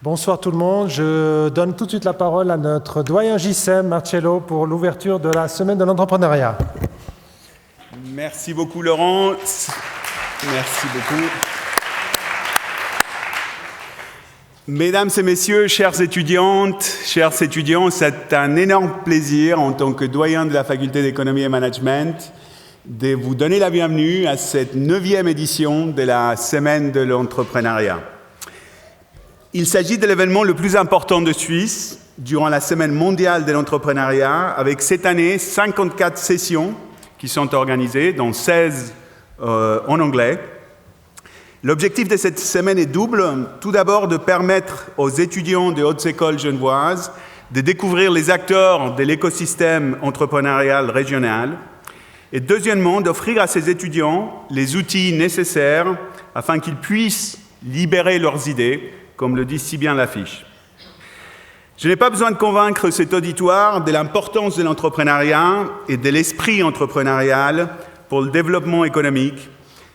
Bonsoir tout le monde. Je donne tout de suite la parole à notre doyen JCEM, Marcello, pour l'ouverture de la semaine de l'entrepreneuriat. Merci beaucoup, Laurent. Merci beaucoup. Mesdames et messieurs, chères étudiantes, chers étudiants, c'est un énorme plaisir en tant que doyen de la faculté d'économie et management de vous donner la bienvenue à cette 9e édition de la semaine de l'entrepreneuriat. Il s'agit de l'événement le plus important de Suisse durant la semaine mondiale de l'entrepreneuriat, avec cette année 54 sessions qui sont organisées, dont 16 en anglais. L'objectif de cette semaine est double. Tout d'abord, de permettre aux étudiants des hautes écoles genevoises de découvrir les acteurs de l'écosystème entrepreneurial régional. Et deuxièmement, d'offrir à ces étudiants les outils nécessaires afin qu'ils puissent libérer leurs idées, comme le dit si bien l'affiche. Je n'ai pas besoin de convaincre cet auditoire de l'importance de l'entrepreneuriat et de l'esprit entrepreneurial pour le développement économique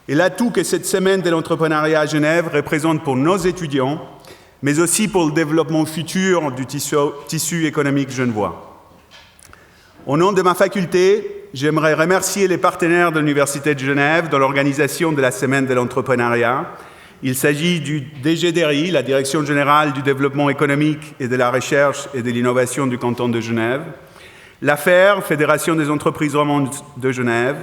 et l'atout que cette semaine de l'entrepreneuriat à Genève représente pour nos étudiants, mais aussi pour le développement futur du tissu économique genevois. Au nom de ma faculté, j'aimerais remercier les partenaires de l'Université de Genève dans l'organisation de la semaine de l'entrepreneuriat. Il s'agit du DGDRI, la Direction générale du développement économique et de la recherche et de l'innovation du canton de Genève, l'AFER, Fédération des entreprises romandes de Genève,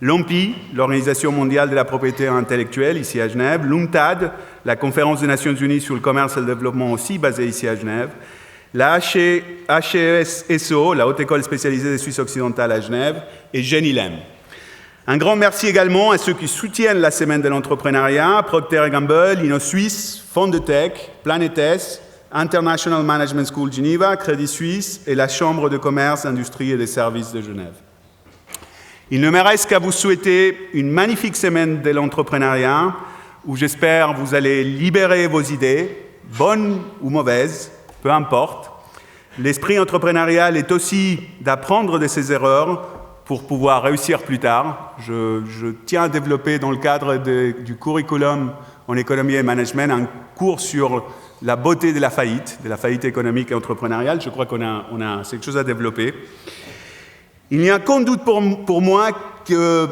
l'OMPI, l'Organisation mondiale de la propriété intellectuelle, ici à Genève, l'UNCTAD, la Conférence des Nations Unies sur le commerce et le développement, aussi basée ici à Genève, la HESSO, la Haute École spécialisée des Suisses occidentales à Genève, et Genilem. Un grand merci également à ceux qui soutiennent la semaine de l'entrepreneuriat, Procter & Gamble, InnoSuisse, Fondetech, Planetes, International Management School Geneva, Crédit Suisse et la Chambre de commerce, industrie et des services de Genève. Il ne me reste qu'à vous souhaiter une magnifique semaine de l'entrepreneuriat où j'espère vous allez libérer vos idées, bonnes ou mauvaises, peu importe. L'esprit entrepreneurial est aussi d'apprendre de ses erreurs pour pouvoir réussir plus tard. Je tiens à développer dans le cadre du curriculum en économie et management un cours sur la beauté de la faillite économique et entrepreneuriale. Je crois qu'on a quelque chose à développer. Il n'y a qu'un doute pour moi que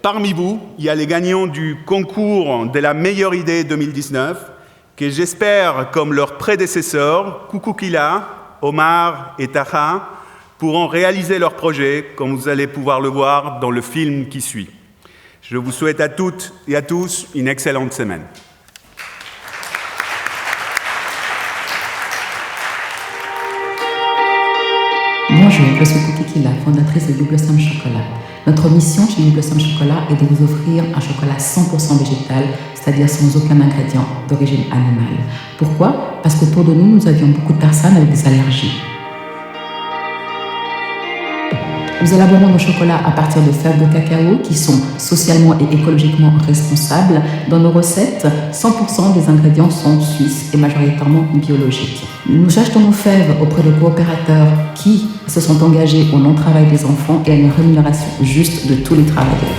parmi vous, il y a les gagnants du concours de la meilleure idée 2019, que j'espère, comme leurs prédécesseurs, Kukukila, Omar et Taha, pourront réaliser leur projet, comme vous allez pouvoir le voir dans le film qui suit. Je vous souhaite à toutes et à tous une excellente semaine. Bonjour, je suis Kukukila, fondatrice de You Blossom Chocolat. Notre mission chez You Blossom Chocolat est de vous offrir un chocolat 100% végétal, c'est-à-dire sans aucun ingrédient d'origine animale. Pourquoi ? Parce qu'autour de nous, nous avions beaucoup de personnes avec des allergies. Nous élaborons nos chocolats à partir de fèves de cacao qui sont socialement et écologiquement responsables. Dans nos recettes, 100% des ingrédients sont suisses et majoritairement biologiques. Nous achetons nos fèves auprès de coopérateurs qui se sont engagés au non-travail des enfants et à une rémunération juste de tous les travailleurs.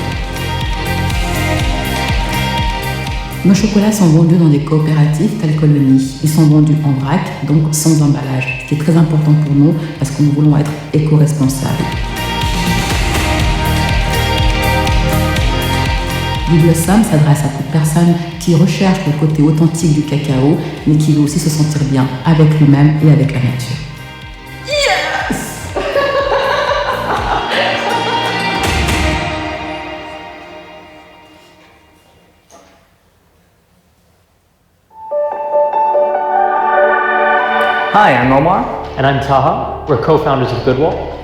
Nos chocolats sont vendus dans des coopératives telles que le Nid. Ils sont vendus en vrac, donc sans emballage, ce qui est très important pour nous parce que nous voulons être éco-responsables. You Blossom s'adresse à toute personne qui recherche le côté authentique du cacao, mais qui veut aussi se sentir bien avec lui-même et avec la nature. Yes! Hi, I'm Omar. And I'm Taha. We're co-founders of Goodwall.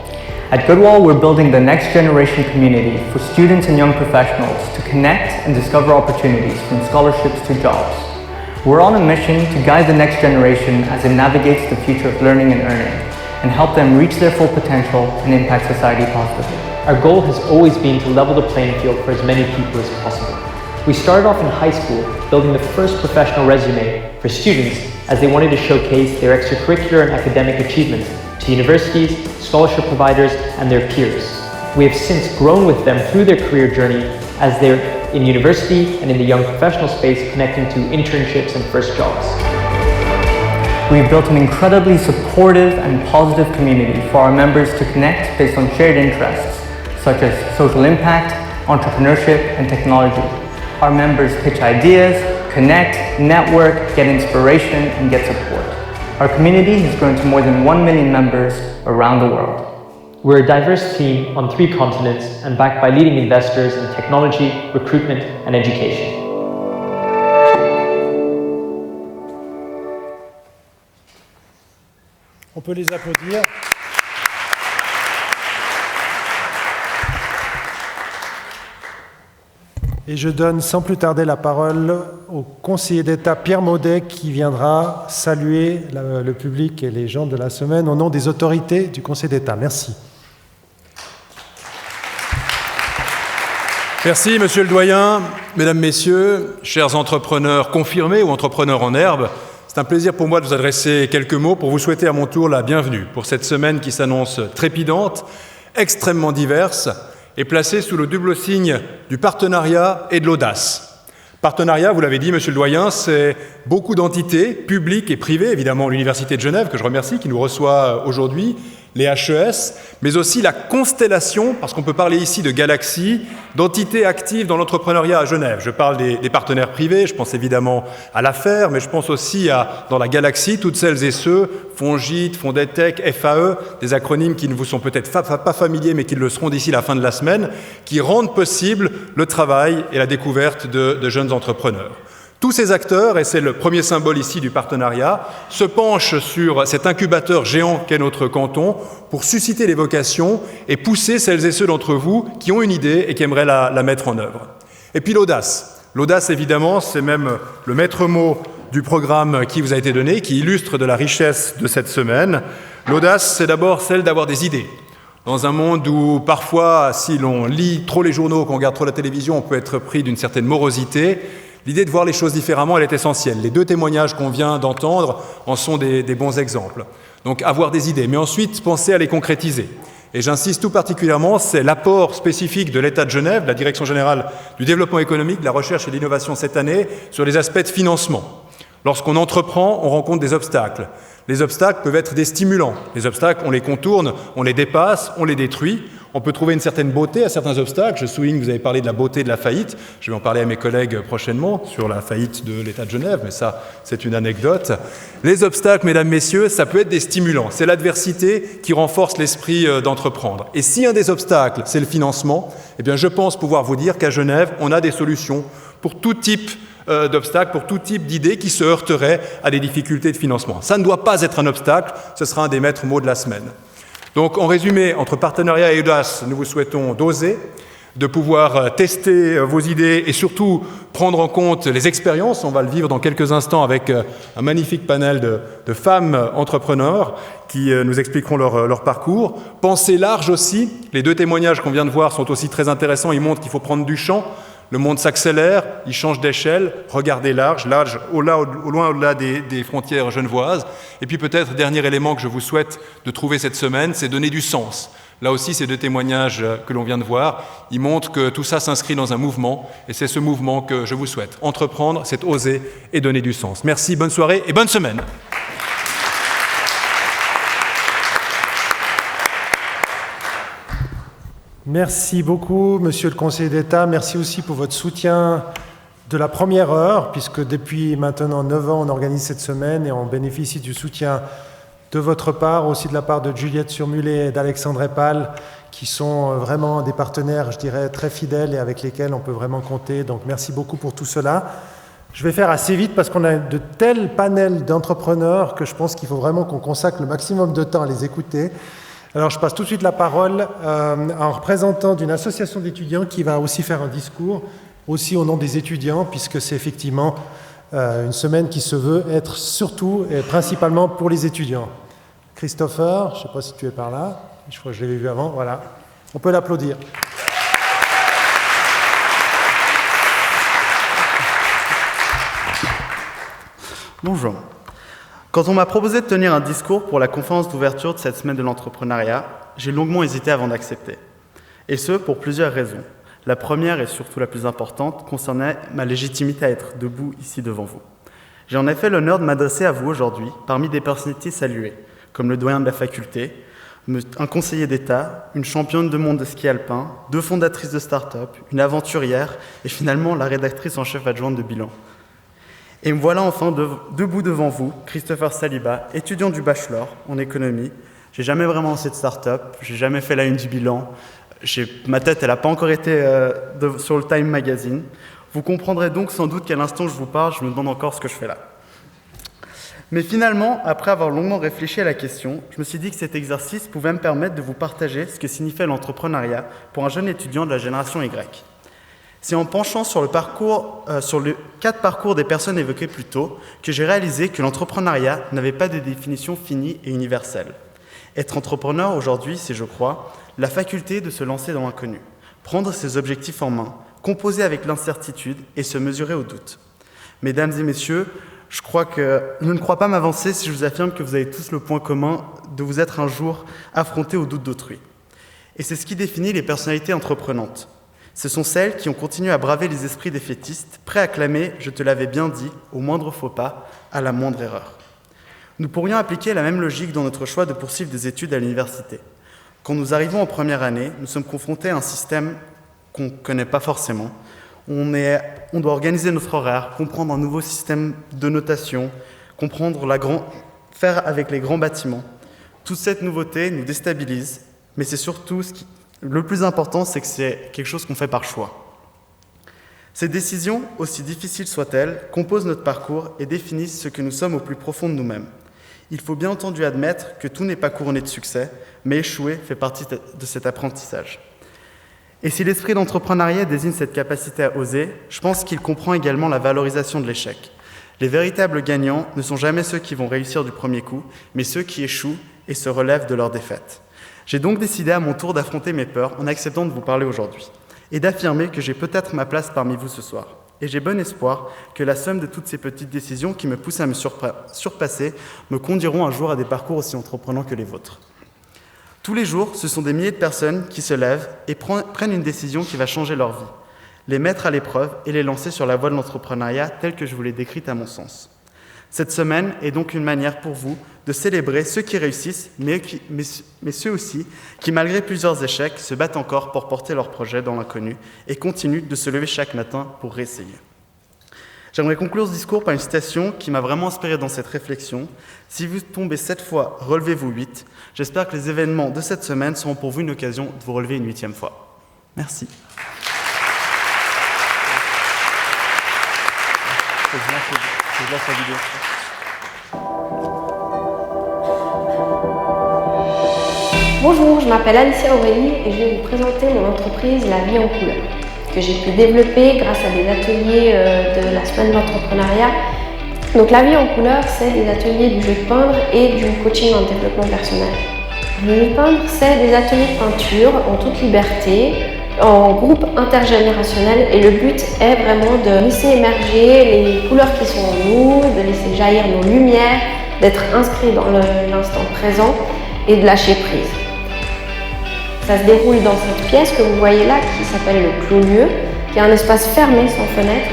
At Goodwall, we're building the next generation community for students and young professionals to connect and discover opportunities from scholarships to jobs. We're on a mission to guide the next generation as it navigates the future of learning and earning, and help them reach their full potential and impact society positively. Our goal has always been to level the playing field for as many people as possible. We started off in high school, building the first professional resume for students as they wanted to showcase their extracurricular and academic achievements to universities, scholarship providers, and their peers. We have since grown with them through their career journey as they're in university and in the young professional space, connecting to internships and first jobs. we've built an incredibly supportive and positive community for our members to connect based on shared interests, such as social impact, entrepreneurship, and technology. Our members pitch ideas, connect, network, get inspiration, and get support. Our community has grown to more than 1 million members around the world. We're a diverse team on 3 continents and backed by leading investors in technology, recruitment, and education. On peut les applaudir. Et je donne sans plus tarder la parole au conseiller d'État Pierre Maudet qui viendra saluer le public et les gens de la semaine au nom des autorités du Conseil d'État. Merci. Merci, Monsieur le Doyen, Mesdames, Messieurs, chers entrepreneurs confirmés ou entrepreneurs en herbe. C'est un plaisir pour moi de vous adresser quelques mots pour vous souhaiter à mon tour la bienvenue pour cette semaine qui s'annonce trépidante, extrêmement diverse et placée sous le double signe du partenariat et de l'audace. Partenariat, vous l'avez dit, Monsieur le Doyen, c'est beaucoup d'entités publiques et privées, évidemment l'Université de Genève, que je remercie, qui nous reçoit aujourd'hui, les HES, mais aussi la constellation, parce qu'on peut parler ici de galaxies, d'entités actives dans l'entrepreneuriat à Genève. Je parle des partenaires privés, je pense évidemment à l'affaire, mais je pense aussi dans la galaxie, toutes celles et ceux, FONGIP, Fondetech, FAE, des acronymes qui ne vous sont peut-être pas familiers, mais qui le seront d'ici la fin de la semaine, qui rendent possible le travail et la découverte de jeunes entrepreneurs. Tous ces acteurs, et c'est le premier symbole ici du partenariat, se penchent sur cet incubateur géant qu'est notre canton pour susciter les vocations et pousser celles et ceux d'entre vous qui ont une idée et qui aimeraient la mettre en œuvre. Et puis l'audace. L'audace, évidemment, c'est même le maître mot du programme qui vous a été donné, qui illustre de la richesse de cette semaine. L'audace, c'est d'abord celle d'avoir des idées. Dans un monde où parfois, si l'on lit trop les journaux, qu'on regarde trop la télévision, on peut être pris d'une certaine morosité. L'idée de voir les choses différemment, elle est essentielle. Les 2 témoignages qu'on vient d'entendre en sont des bons exemples. Donc avoir des idées, mais ensuite penser à les concrétiser. Et j'insiste tout particulièrement, c'est l'apport spécifique de l'État de Genève, de la Direction générale du développement économique, de la recherche et de l'innovation cette année, sur les aspects de financement. Lorsqu'on entreprend, on rencontre des obstacles. Les obstacles peuvent être des stimulants. Les obstacles, on les contourne, on les dépasse, on les détruit. On peut trouver une certaine beauté à certains obstacles. Je souligne que vous avez parlé de la beauté de la faillite. Je vais en parler à mes collègues prochainement sur la faillite de l'État de Genève, mais ça, c'est une anecdote. Les obstacles, mesdames, messieurs, ça peut être des stimulants. C'est l'adversité qui renforce l'esprit d'entreprendre. Et si un des obstacles, c'est le financement, eh bien, je pense pouvoir vous dire qu'à Genève, on a des solutions pour tout type d'obstacles, pour tout type d'idées qui se heurteraient à des difficultés de financement. Ça ne doit pas être un obstacle, ce sera un des maîtres mots de la semaine. Donc, en résumé, entre partenariat et audace, nous vous souhaitons d'oser, de pouvoir tester vos idées et surtout prendre en compte les expériences. On va le vivre dans quelques instants avec un magnifique panel de femmes entrepreneurs qui nous expliqueront leur parcours. Pensez large aussi. Les 2 témoignages qu'on vient de voir sont aussi très intéressants. Ils montrent qu'il faut prendre du champ. Le monde s'accélère, il change d'échelle, regardez large, au loin au-delà des frontières genevoises. Et puis peut-être, dernier élément que je vous souhaite de trouver cette semaine, c'est donner du sens. Là aussi, ces 2 témoignages que l'on vient de voir, ils montrent que tout ça s'inscrit dans un mouvement, et c'est ce mouvement que je vous souhaite. Entreprendre, c'est oser et donner du sens. Merci, bonne soirée et bonne semaine. Merci beaucoup, Monsieur le Conseiller d'État. Merci aussi pour votre soutien de la première heure, puisque depuis maintenant 9 ans, on organise cette semaine et on bénéficie du soutien de votre part, aussi de la part de Juliette Surmulet et d'Alexandre Epal, qui sont vraiment des partenaires, je dirais, très fidèles et avec lesquels on peut vraiment compter. Donc, merci beaucoup pour tout cela. Je vais faire assez vite parce qu'on a de tels panels d'entrepreneurs que je pense qu'il faut vraiment qu'on consacre le maximum de temps à les écouter. Alors, je passe tout de suite la parole à un représentant d'une association d'étudiants qui va aussi faire un discours, aussi au nom des étudiants, puisque c'est effectivement une semaine qui se veut être surtout et principalement pour les étudiants. Christopher, je ne sais pas si tu es par là, je crois que je l'avais vu avant, voilà. On peut l'applaudir. Bonjour. Quand on m'a proposé de tenir un discours pour la conférence d'ouverture de cette semaine de l'entrepreneuriat, j'ai longuement hésité avant d'accepter. Et ce, pour plusieurs raisons. La première, et surtout la plus importante, concernait ma légitimité à être debout ici devant vous. J'ai en effet l'honneur de m'adresser à vous aujourd'hui parmi des personnalités saluées, comme le doyen de la faculté, un conseiller d'État, une championne de monde de ski alpin, 2 fondatrices de start-up, une aventurière et finalement la rédactrice en chef adjointe de bilan. Et me voilà enfin debout devant vous, Christopher Saliba, étudiant du bachelor en économie. J'ai jamais vraiment lancé de start-up, j'ai jamais fait la une du bilan, ma tête elle n'a pas encore été sur le Time Magazine. Vous comprendrez donc sans doute qu'à l'instant où je vous parle, je me demande encore ce que je fais là. Mais finalement, après avoir longuement réfléchi à la question, je me suis dit que cet exercice pouvait me permettre de vous partager ce que signifiait l'entrepreneuriat pour un jeune étudiant de la génération Y. C'est en penchant sur le 4 parcours des personnes évoquées plus tôt que j'ai réalisé que l'entrepreneuriat n'avait pas de définition finie et universelle. Être entrepreneur aujourd'hui, c'est, je crois, la faculté de se lancer dans l'inconnu, prendre ses objectifs en main, composer avec l'incertitude et se mesurer au doute. Mesdames et messieurs, je ne crois pas m'avancer si je vous affirme que vous avez tous le point commun de vous être un jour affrontés au doute d'autrui. Et c'est ce qui définit les personnalités entreprenantes. Ce sont celles qui ont continué à braver les esprits défaitistes, prêts à clamer « je te l'avais bien dit » au moindre faux pas, à la moindre erreur. Nous pourrions appliquer la même logique dans notre choix de poursuivre des études à l'université. Quand nous arrivons en première année, nous sommes confrontés à un système qu'on ne connaît pas forcément. On doit organiser notre horaire, comprendre un nouveau système de notation, faire avec les grands bâtiments. Toute cette nouveauté nous déstabilise, mais c'est surtout le plus important, c'est que c'est quelque chose qu'on fait par choix. Ces décisions, aussi difficiles soient-elles, composent notre parcours et définissent ce que nous sommes au plus profond de nous-mêmes. Il faut bien entendu admettre que tout n'est pas couronné de succès, mais échouer fait partie de cet apprentissage. Et si l'esprit d'entrepreneuriat désigne cette capacité à oser, je pense qu'il comprend également la valorisation de l'échec. Les véritables gagnants ne sont jamais ceux qui vont réussir du premier coup, mais ceux qui échouent et se relèvent de leur défaite. J'ai donc décidé à mon tour d'affronter mes peurs en acceptant de vous parler aujourd'hui, et d'affirmer que j'ai peut-être ma place parmi vous ce soir. Et j'ai bon espoir que la somme de toutes ces petites décisions qui me poussent à me surpasser me conduiront un jour à des parcours aussi entreprenants que les vôtres. Tous les jours, ce sont des milliers de personnes qui se lèvent et prennent une décision qui va changer leur vie, les mettre à l'épreuve et les lancer sur la voie de l'entrepreneuriat telle que je vous l'ai décrite à mon sens. Cette semaine est donc une manière pour vous de célébrer ceux qui réussissent, mais ceux aussi qui, malgré plusieurs échecs, se battent encore pour porter leur projet dans l'inconnu et continuent de se lever chaque matin pour réessayer. J'aimerais conclure ce discours par une citation qui m'a vraiment inspiré dans cette réflexion. Si vous tombez 7 fois, relevez-vous 8. J'espère que les événements de cette semaine seront pour vous une occasion de vous relever une 8e fois. Merci. Bonjour, je m'appelle Alicia Aurélie et je vais vous présenter mon entreprise La Vie en Couleur, que j'ai pu développer grâce à des ateliers de la semaine de l'entrepreneuriat. Donc La Vie en Couleur, c'est des ateliers du jeu de peindre et du coaching en développement personnel. Le jeu de peindre, c'est des ateliers de peinture en toute liberté, en groupe intergénérationnel, et le but est vraiment de laisser émerger les couleurs qui sont en nous, de laisser jaillir nos lumières, d'être inscrit dans l'instant présent et de lâcher prise. Ça se déroule dans cette pièce que vous voyez là, qui s'appelle le clos-lieu, qui est un espace fermé sans fenêtre,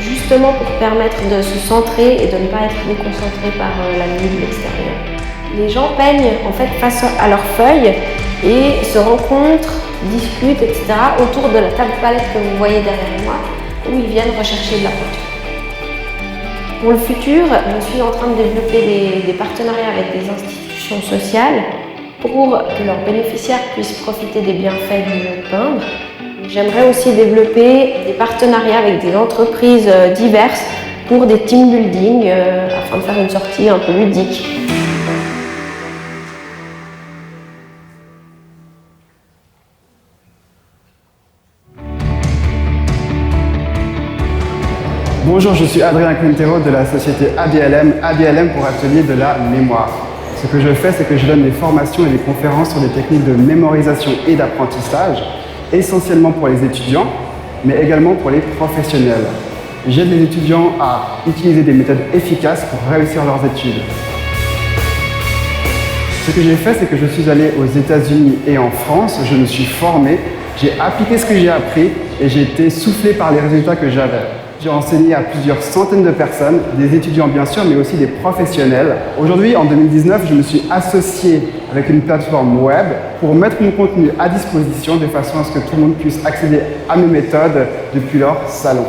justement pour permettre de se centrer et de ne pas être déconcentré par la nuit de l'extérieur. Les gens peignent en fait face à leurs feuilles et se rencontrent, discutent, etc. autour de la table palette que vous voyez derrière moi, où ils viennent rechercher de la peinture. Pour le futur, je suis en train de développer des partenariats avec des institutions sociales pour que leurs bénéficiaires puissent profiter des bienfaits du jeu de peindre. J'aimerais aussi développer des partenariats avec des entreprises diverses pour des team building afin de faire une sortie un peu ludique. Bonjour, je suis Adrien Quintero de la société ABLM pour Atelier de la Mémoire. Ce que je fais, c'est que je donne des formations et des conférences sur des techniques de mémorisation et d'apprentissage, essentiellement pour les étudiants, mais également pour les professionnels. J'aide les étudiants à utiliser des méthodes efficaces pour réussir leurs études. Ce que j'ai fait, c'est que je suis allé aux États-Unis et en France, je me suis formé, j'ai appliqué ce que j'ai appris et j'ai été soufflé par les résultats que j'avais. J'ai enseigné à plusieurs centaines de personnes, des étudiants bien sûr, mais aussi des professionnels. Aujourd'hui, en 2019, je me suis associé avec une plateforme web pour mettre mon contenu à disposition de façon à ce que tout le monde puisse accéder à mes méthodes depuis leur salon.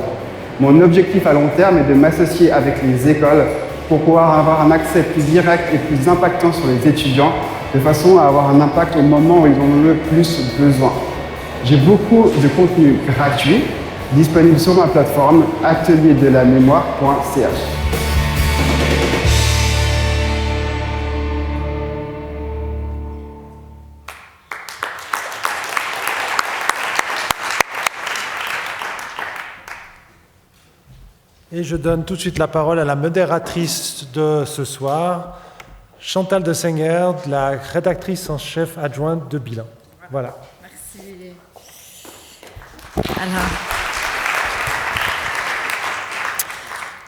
Mon objectif à long terme est de m'associer avec les écoles pour pouvoir avoir un accès plus direct et plus impactant sur les étudiants, de façon à avoir un impact au moment où ils en ont le plus besoin. J'ai beaucoup de contenu gratuit disponible sur ma plateforme atelierdelamenmoire.ch. Et je donne tout de suite la parole à la modératrice de ce soir, Chantal de Senger, la rédactrice en chef adjointe de Bilan. Voilà. Merci. Alors,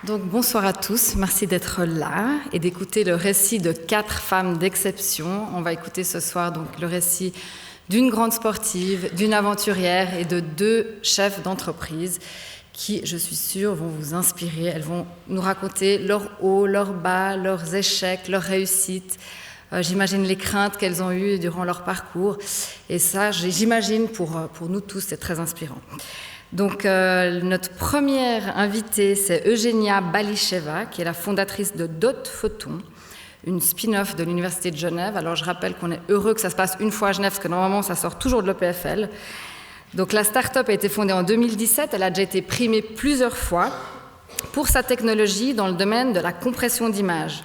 donc bonsoir à tous, merci d'être là et d'écouter le récit de 4 femmes d'exception. On va écouter ce soir donc le récit d'une grande sportive, d'une aventurière et de 2 chefs d'entreprise qui, je suis sûre, vont vous inspirer. Elles vont nous raconter leurs hauts, leurs bas, leurs échecs, leurs réussites. J'imagine les craintes qu'elles ont eues durant leur parcours. Et ça, j'imagine, pour nous tous, c'est très inspirant. Donc, notre première invitée, c'est Eugenia Balicheva, qui est la fondatrice de Dot Photon, une spin-off de l'Université de Genève. Alors, je rappelle qu'on est heureux que ça se passe une fois à Genève, parce que normalement, ça sort toujours de l'EPFL. Donc, la start-up a été fondée en 2017. Elle a déjà été primée plusieurs fois pour sa technologie dans le domaine de la compression d'images.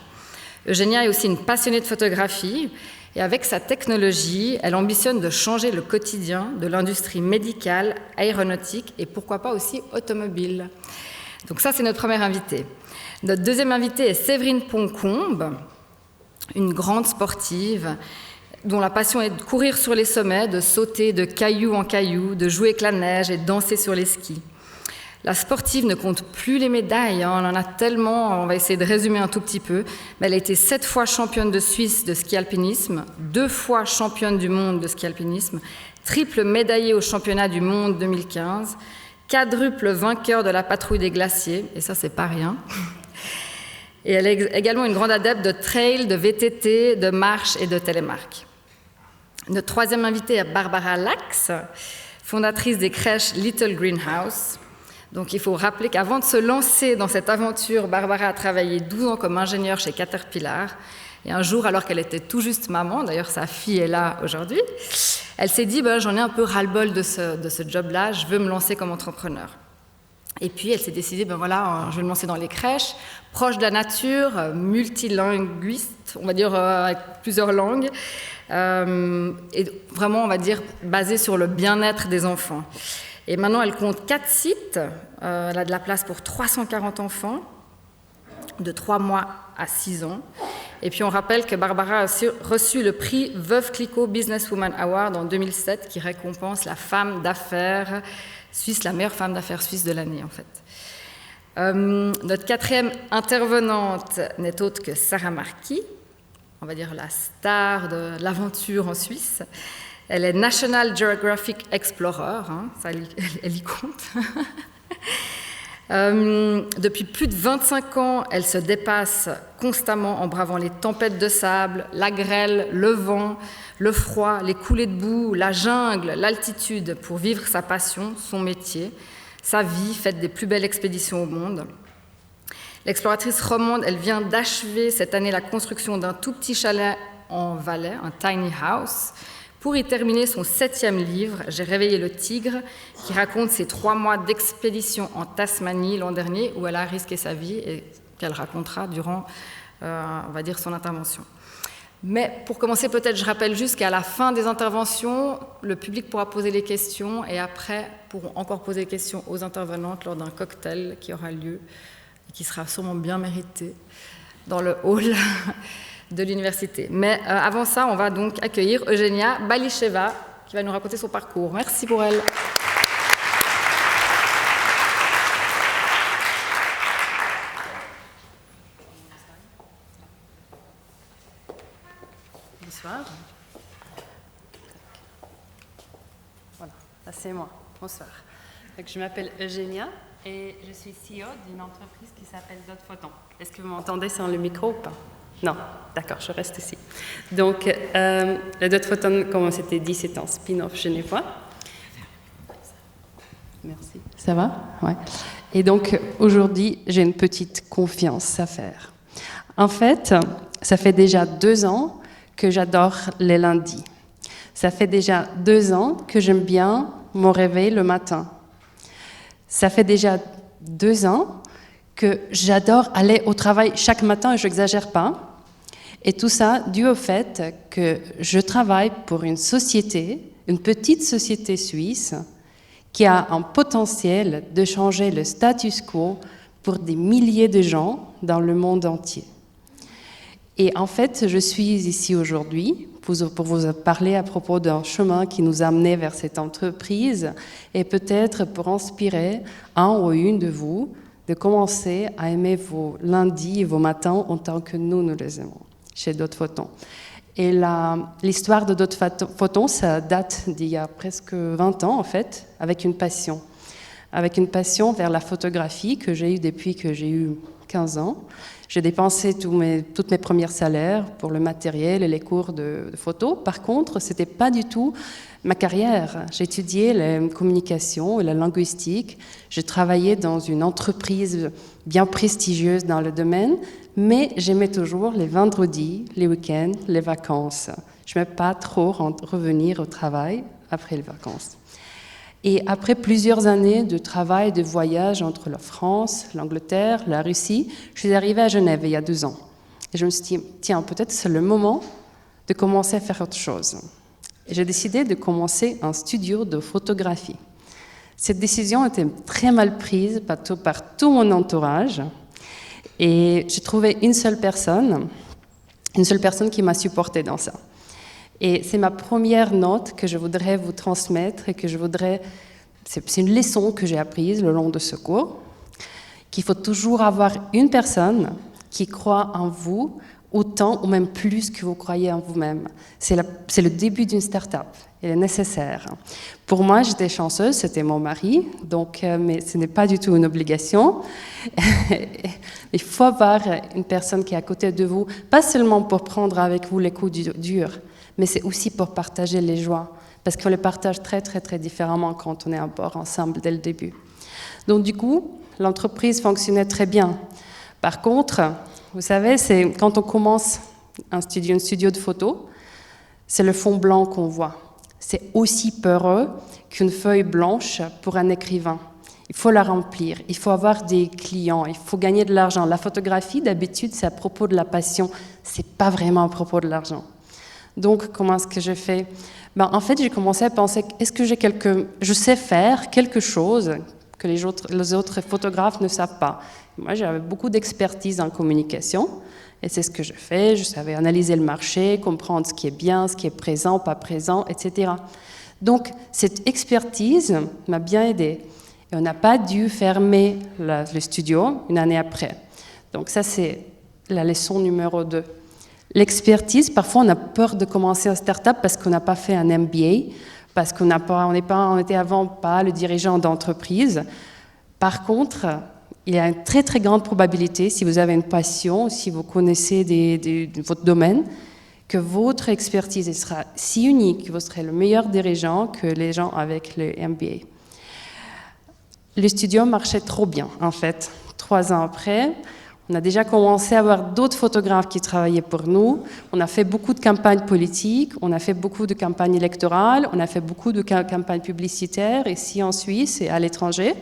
Eugenia est aussi une passionnée de photographie et avec sa technologie, elle ambitionne de changer le quotidien de l'industrie médicale, aéronautique et pourquoi pas aussi automobile. Donc ça, c'est notre première invitée. Notre deuxième invitée est Séverine Poncombe, une grande sportive dont la passion est de courir sur les sommets, de sauter de caillou en caillou, de jouer avec la neige et de danser sur les skis. La sportive ne compte plus les médailles, on en a tellement, on va essayer de résumer un tout petit peu. Mais elle a été 7 fois championne de Suisse de ski alpinisme, 2 fois championne du monde de ski alpinisme, triple médaillée au championnat du monde 2015, quadruple vainqueur de la patrouille des glaciers, et ça c'est pas rien. Et elle est également une grande adepte de trail, de VTT, de marche et de télémarque. Notre troisième invitée est Barbara Lax, fondatrice des crèches Little Greenhouse. Donc il faut rappeler qu'avant de se lancer dans cette aventure, Barbara a travaillé 12 ans comme ingénieure chez Caterpillar. Et un jour, alors qu'elle était tout juste maman, d'ailleurs sa fille est là aujourd'hui, elle s'est dit j'en ai un peu ras-le-bol de ce job-là, je veux me lancer comme entrepreneur. Et puis elle s'est décidée, je vais me lancer dans les crèches, proche de la nature, multilinguiste, on va dire avec plusieurs langues, et vraiment, on va dire, basée sur le bien-être des enfants. Et maintenant, elle compte 4 sites. Elle a de la place pour 340 enfants, de 3 mois à 6 ans. Et puis, on rappelle que Barbara a reçu le prix Veuve Clicquot Businesswoman Award en 2007, qui récompense la femme d'affaires suisse, la meilleure femme d'affaires suisse de l'année, en fait. Notre 4e intervenante n'est autre que Sarah Marquis, on va dire la star de l'aventure en Suisse. Elle est National Geographic Explorer, ça, elle y compte. Depuis plus de 25 ans, elle se dépasse constamment en bravant les tempêtes de sable, la grêle, le vent, le froid, les coulées de boue, la jungle, l'altitude pour vivre sa passion, son métier, sa vie faite des plus belles expéditions au monde. L'exploratrice romande, elle vient d'achever cette année la construction d'un tout petit chalet en Valais, un tiny house, pour y terminer son 7e livre, J'ai réveillé le tigre, qui raconte ses 3 mois d'expédition en Tasmanie l'an dernier, où elle a risqué sa vie et qu'elle racontera durant, on va dire, son intervention. Mais pour commencer, peut-être je rappelle juste qu'à la fin des interventions, le public pourra poser les questions et après pourront encore poser des questions aux intervenantes lors d'un cocktail qui aura lieu et qui sera sûrement bien mérité dans le hall de l'université. Mais avant ça, on va donc accueillir Eugenia Balicheva qui va nous raconter son parcours. Merci pour elle. Bonsoir. Voilà, ça c'est moi. Bonsoir. Donc, je m'appelle Eugenia et je suis CEO d'une entreprise qui s'appelle Dot Photon. Est-ce que vous m'entendez sans le micro ou pas? Non, d'accord, je reste ici. Donc, le Dot Photon, comme on s'était dit, c'est un spin-off genevois. Merci. Ça va? Ouais. Et donc, aujourd'hui, j'ai une petite confiance à faire. En fait, ça fait déjà 2 ans que j'adore les lundis. Ça fait déjà 2 ans que j'aime bien mon réveil le matin. Ça fait déjà 2 ans que j'adore aller au travail chaque matin, et je n'exagère pas. Et tout ça dû au fait que je travaille pour une société, une petite société suisse, qui a un potentiel de changer le status quo pour des milliers de gens dans le monde entier. Et en fait, je suis ici aujourd'hui pour vous parler à propos d'un chemin qui nous a amenés vers cette entreprise et peut-être pour inspirer un ou une de vous de commencer à aimer vos lundis et vos matins en tant que nous les aimons chez Dot Photon. Et l'histoire de Dot Photon, ça date d'il y a presque 20 ans, en fait, avec une passion vers la photographie que j'ai eue depuis que j'ai eu 15 ans. J'ai dépensé tous mes premiers salaires pour le matériel et les cours de photo. Par contre, ce n'était pas du tout ma carrière. J'ai étudié la communication et la linguistique. J'ai travaillé dans une entreprise bien prestigieuse dans le domaine, mais j'aimais toujours les vendredis, les week-ends, les vacances. Je n'aimais pas trop revenir au travail après les vacances. Et après plusieurs années de travail, de voyage entre la France, l'Angleterre, la Russie, je suis arrivée à Genève il y a 2 ans. Et je me suis dit, tiens, peut-être c'est le moment de commencer à faire autre chose. Et j'ai décidé de commencer un studio de photographie. Cette décision était très mal prise par tout mon entourage. Et j'ai trouvé une seule personne qui m'a supportée dans ça. Et c'est ma première note que je voudrais vous transmettre et que c'est une leçon que j'ai apprise le long de ce cours, qu'il faut toujours avoir une personne qui croit en vous autant ou même plus que vous croyez en vous-même. C'est le début d'une start-up. Il est nécessaire. Pour moi, j'étais chanceuse, c'était mon mari, mais ce n'est pas du tout une obligation. Il faut avoir une personne qui est à côté de vous, pas seulement pour prendre avec vous les coups durs, mais c'est aussi pour partager les joies, parce qu'on les partage très, très, très différemment quand on est à bord ensemble dès le début. Donc du coup, l'entreprise fonctionnait très bien. Par contre, vous savez, c'est quand on commence un studio de photo, c'est le fond blanc qu'on voit. C'est aussi peureux qu'une feuille blanche pour un écrivain. Il faut la remplir, il faut avoir des clients, il faut gagner de l'argent. La photographie, d'habitude, c'est à propos de la passion, c'est pas vraiment à propos de l'argent. Donc, comment est-ce que je fais? En fait, j'ai commencé à penser, est-ce que je sais faire quelque chose que les autres photographes ne savent pas? Moi, j'avais beaucoup d'expertise en communication, et c'est ce que je fais. Je savais analyser le marché, comprendre ce qui est bien, ce qui est présent, pas présent, etc. Donc, cette expertise m'a bien aidée. Et on n'a pas dû fermer le studio une année après. Donc ça, c'est la leçon numéro 2. L'expertise, parfois on a peur de commencer une start-up parce qu'on n'a pas fait un MBA, parce qu'on n'était avant pas le dirigeant d'entreprise. Par contre, il y a une très très grande probabilité, si vous avez une passion, si vous connaissez votre domaine, que votre expertise sera si unique, que vous serez le meilleur dirigeant que les gens avec le MBA. Le studio marchait trop bien, en fait. 3 ans après, on a déjà commencé à avoir d'autres photographes qui travaillaient pour nous. On a fait beaucoup de campagnes politiques, on a fait beaucoup de campagnes électorales, on a fait beaucoup de campagnes publicitaires ici en Suisse et à l'étranger.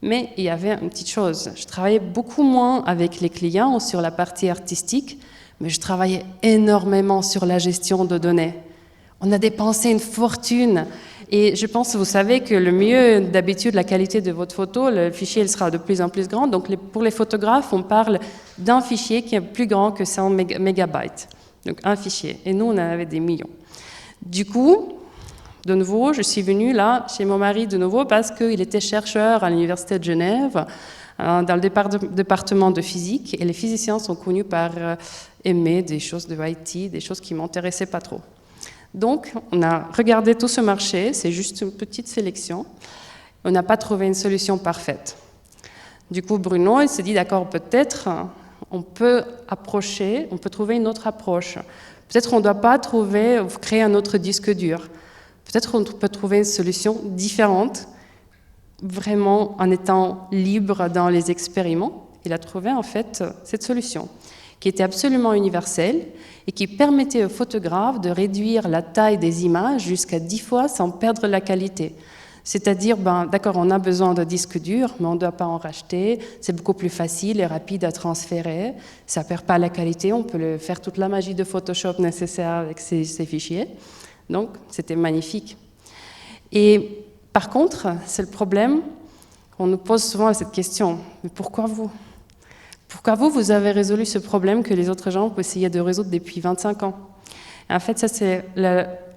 Mais il y avait une petite chose. Je travaillais beaucoup moins avec les clients sur la partie artistique, mais je travaillais énormément sur la gestion de données. On a dépensé une fortune. Et je pense, vous savez que le mieux, d'habitude, la qualité de votre photo, le fichier il sera de plus en plus grand. Donc, pour les photographes, on parle d'un fichier qui est plus grand que 100 mégabytes. Donc, un fichier. Et nous, on en avait des millions. Du coup, de nouveau, je suis venue là, chez mon mari, de nouveau, parce qu'il était chercheur à l'Université de Genève, dans le département de physique. Et les physiciens sont connus par aimer des choses de IT, des choses qui ne m'intéressaient pas trop. Donc, on a regardé tout ce marché, c'est juste une petite sélection. On n'a pas trouvé une solution parfaite. Du coup, Bruno, il se dit, d'accord, peut-être on peut trouver une autre approche. Peut-être on ne doit pas créer un autre disque dur. Peut-être on peut trouver une solution différente, vraiment en étant libre dans les expériments. Il a trouvé en fait cette solution qui était absolument universelle et qui permettait aux photographes de réduire la taille des images jusqu'à 10 fois sans perdre la qualité. C'est-à-dire, d'accord, on a besoin de disques durs, mais on ne doit pas en racheter. C'est beaucoup plus facile et rapide à transférer. Ça ne perd pas la qualité. On peut faire toute la magie de Photoshop nécessaire avec ces fichiers. Donc, c'était magnifique. Et par contre, c'est le problème. On nous pose souvent cette question. Mais pourquoi vous ? Pourquoi vous avez résolu ce problème que les autres gens essayaient de résoudre depuis 25 ans ? Et en fait, ça, c'est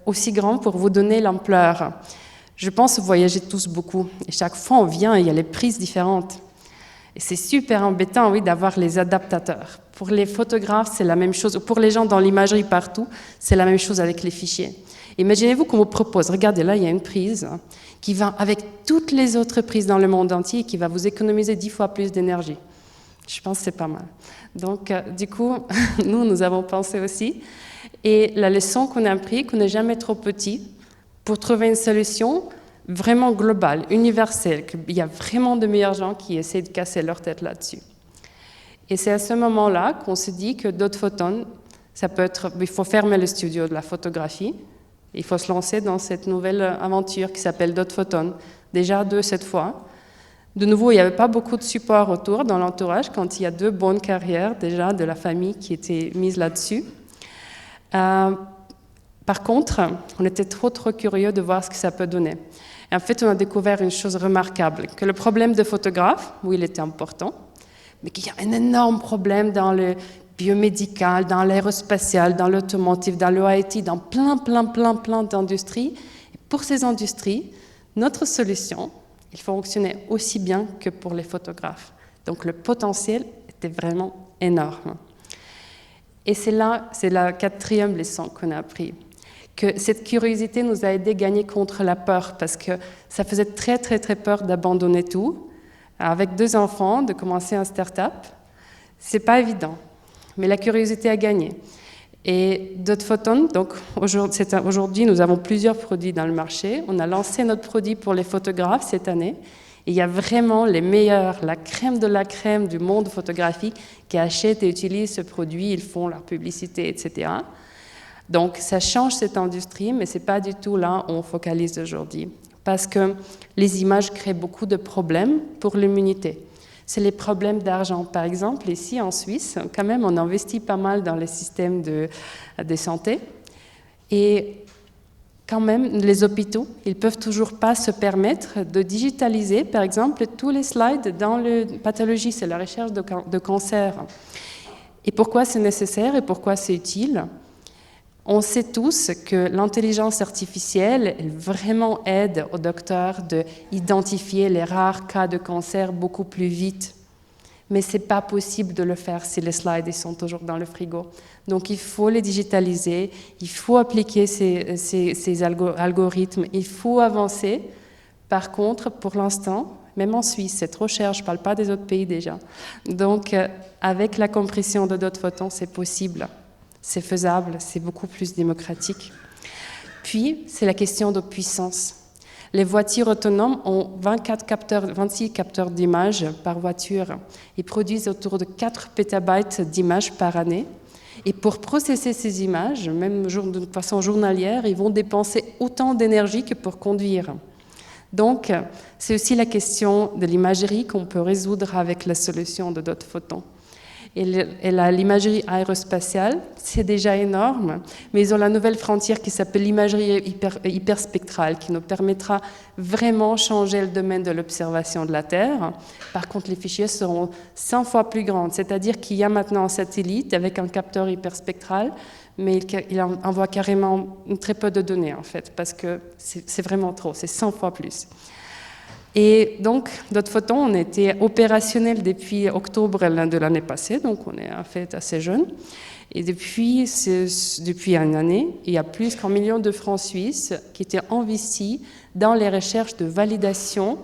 aussi grand pour vous donner l'ampleur. Je pense que vous voyagez tous beaucoup. Et chaque fois, on vient et il y a les prises différentes. Et c'est super embêtant, oui, d'avoir les adaptateurs. Pour les photographes, c'est la même chose. Pour les gens dans l'imagerie partout, c'est la même chose avec les fichiers. Imaginez-vous qu'on vous propose, regardez là, il y a une prise qui va avec toutes les autres prises dans le monde entier et qui va vous économiser 10 fois plus d'énergie. Je pense que c'est pas mal. Donc, du coup, nous avons pensé aussi. Et la leçon qu'on a appris, qu'on n'est jamais trop petit pour trouver une solution vraiment globale, universelle, qu'il y a vraiment de meilleurs gens qui essaient de casser leur tête là-dessus. Et c'est à ce moment-là qu'on se dit que Dot Photon, il faut fermer le studio de la photographie, il faut se lancer dans cette nouvelle aventure qui s'appelle Dot Photon, déjà 2 cette fois. De nouveau, il n'y avait pas beaucoup de support autour dans l'entourage quand il y a 2 bonnes carrières déjà de la famille qui étaient mises là-dessus. Par contre, on était trop curieux de voir ce que ça peut donner. Et en fait, on a découvert une chose remarquable, que le problème de photographe, oui, il était important, mais qu'il y a un énorme problème dans le biomédical, dans l'aérospatial, dans l'automotive, dans le IT, dans plein d'industries. Et pour ces industries, notre solution, il fonctionnait aussi bien que pour les photographes. Donc le potentiel était vraiment énorme. Et c'est la 4e leçon qu'on a appris. Que cette curiosité nous a aidé à gagner contre la peur, parce que ça faisait très peur d'abandonner tout. Avec 2 enfants, de commencer un start-up, c'est pas évident. Mais la curiosité a gagné. Et Dot Photon, donc aujourd'hui, nous avons plusieurs produits dans le marché. On a lancé notre produit pour les photographes cette année. Et il y a vraiment les meilleurs, la crème de la crème du monde photographique qui achètent et utilisent ce produit. Ils font leur publicité, etc. Donc, ça change cette industrie, mais ce n'est pas du tout là où on focalise aujourd'hui. Parce que les images créent beaucoup de problèmes pour l'immunité. C'est les problèmes d'argent. Par exemple, ici en Suisse, quand même, on investit pas mal dans les systèmes de santé. Et quand même, les hôpitaux, ils ne peuvent toujours pas se permettre de digitaliser, par exemple, tous les slides dans la pathologie, c'est la recherche de cancer. Et pourquoi c'est nécessaire et pourquoi c'est utile ? On sait tous que l'intelligence artificielle, elle vraiment aide aux docteurs d'identifier les rares cas de cancer beaucoup plus vite. Mais ce n'est pas possible de le faire si les slides ils sont toujours dans le frigo. Donc il faut les digitaliser, il faut appliquer ces algorithmes, il faut avancer. Par contre, pour l'instant, même en Suisse, c'est trop cher, je ne parle pas des autres pays déjà. Donc avec la compression de Dot Photon, c'est possible. C'est faisable, c'est beaucoup plus démocratique. Puis, c'est la question de puissance. Les voitures autonomes ont 26 capteurs d'images par voiture. Ils produisent autour de 4 pétabytes d'images par année. Et pour processer ces images, même de façon journalière, ils vont dépenser autant d'énergie que pour conduire. Donc, c'est aussi la question de l'imagerie qu'on peut résoudre avec la solution de Dot Photon. Et l'imagerie aérospatiale, c'est déjà énorme, mais ils ont la nouvelle frontière qui s'appelle l'imagerie hyperspectrale, qui nous permettra vraiment de changer le domaine de l'observation de la Terre. Par contre, les fichiers seront 100 fois plus grands, c'est-à-dire qu'il y a maintenant un satellite avec un capteur hyperspectral, mais il envoie carrément très peu de données, en fait, parce que c'est vraiment trop, c'est 100 fois plus. Et donc, Dot Photon, on était opérationnel depuis octobre de l'année passée, donc on est en fait assez jeune. Et depuis une année, il y a plus qu'1 million de francs suisses qui étaient investis dans les recherches de validation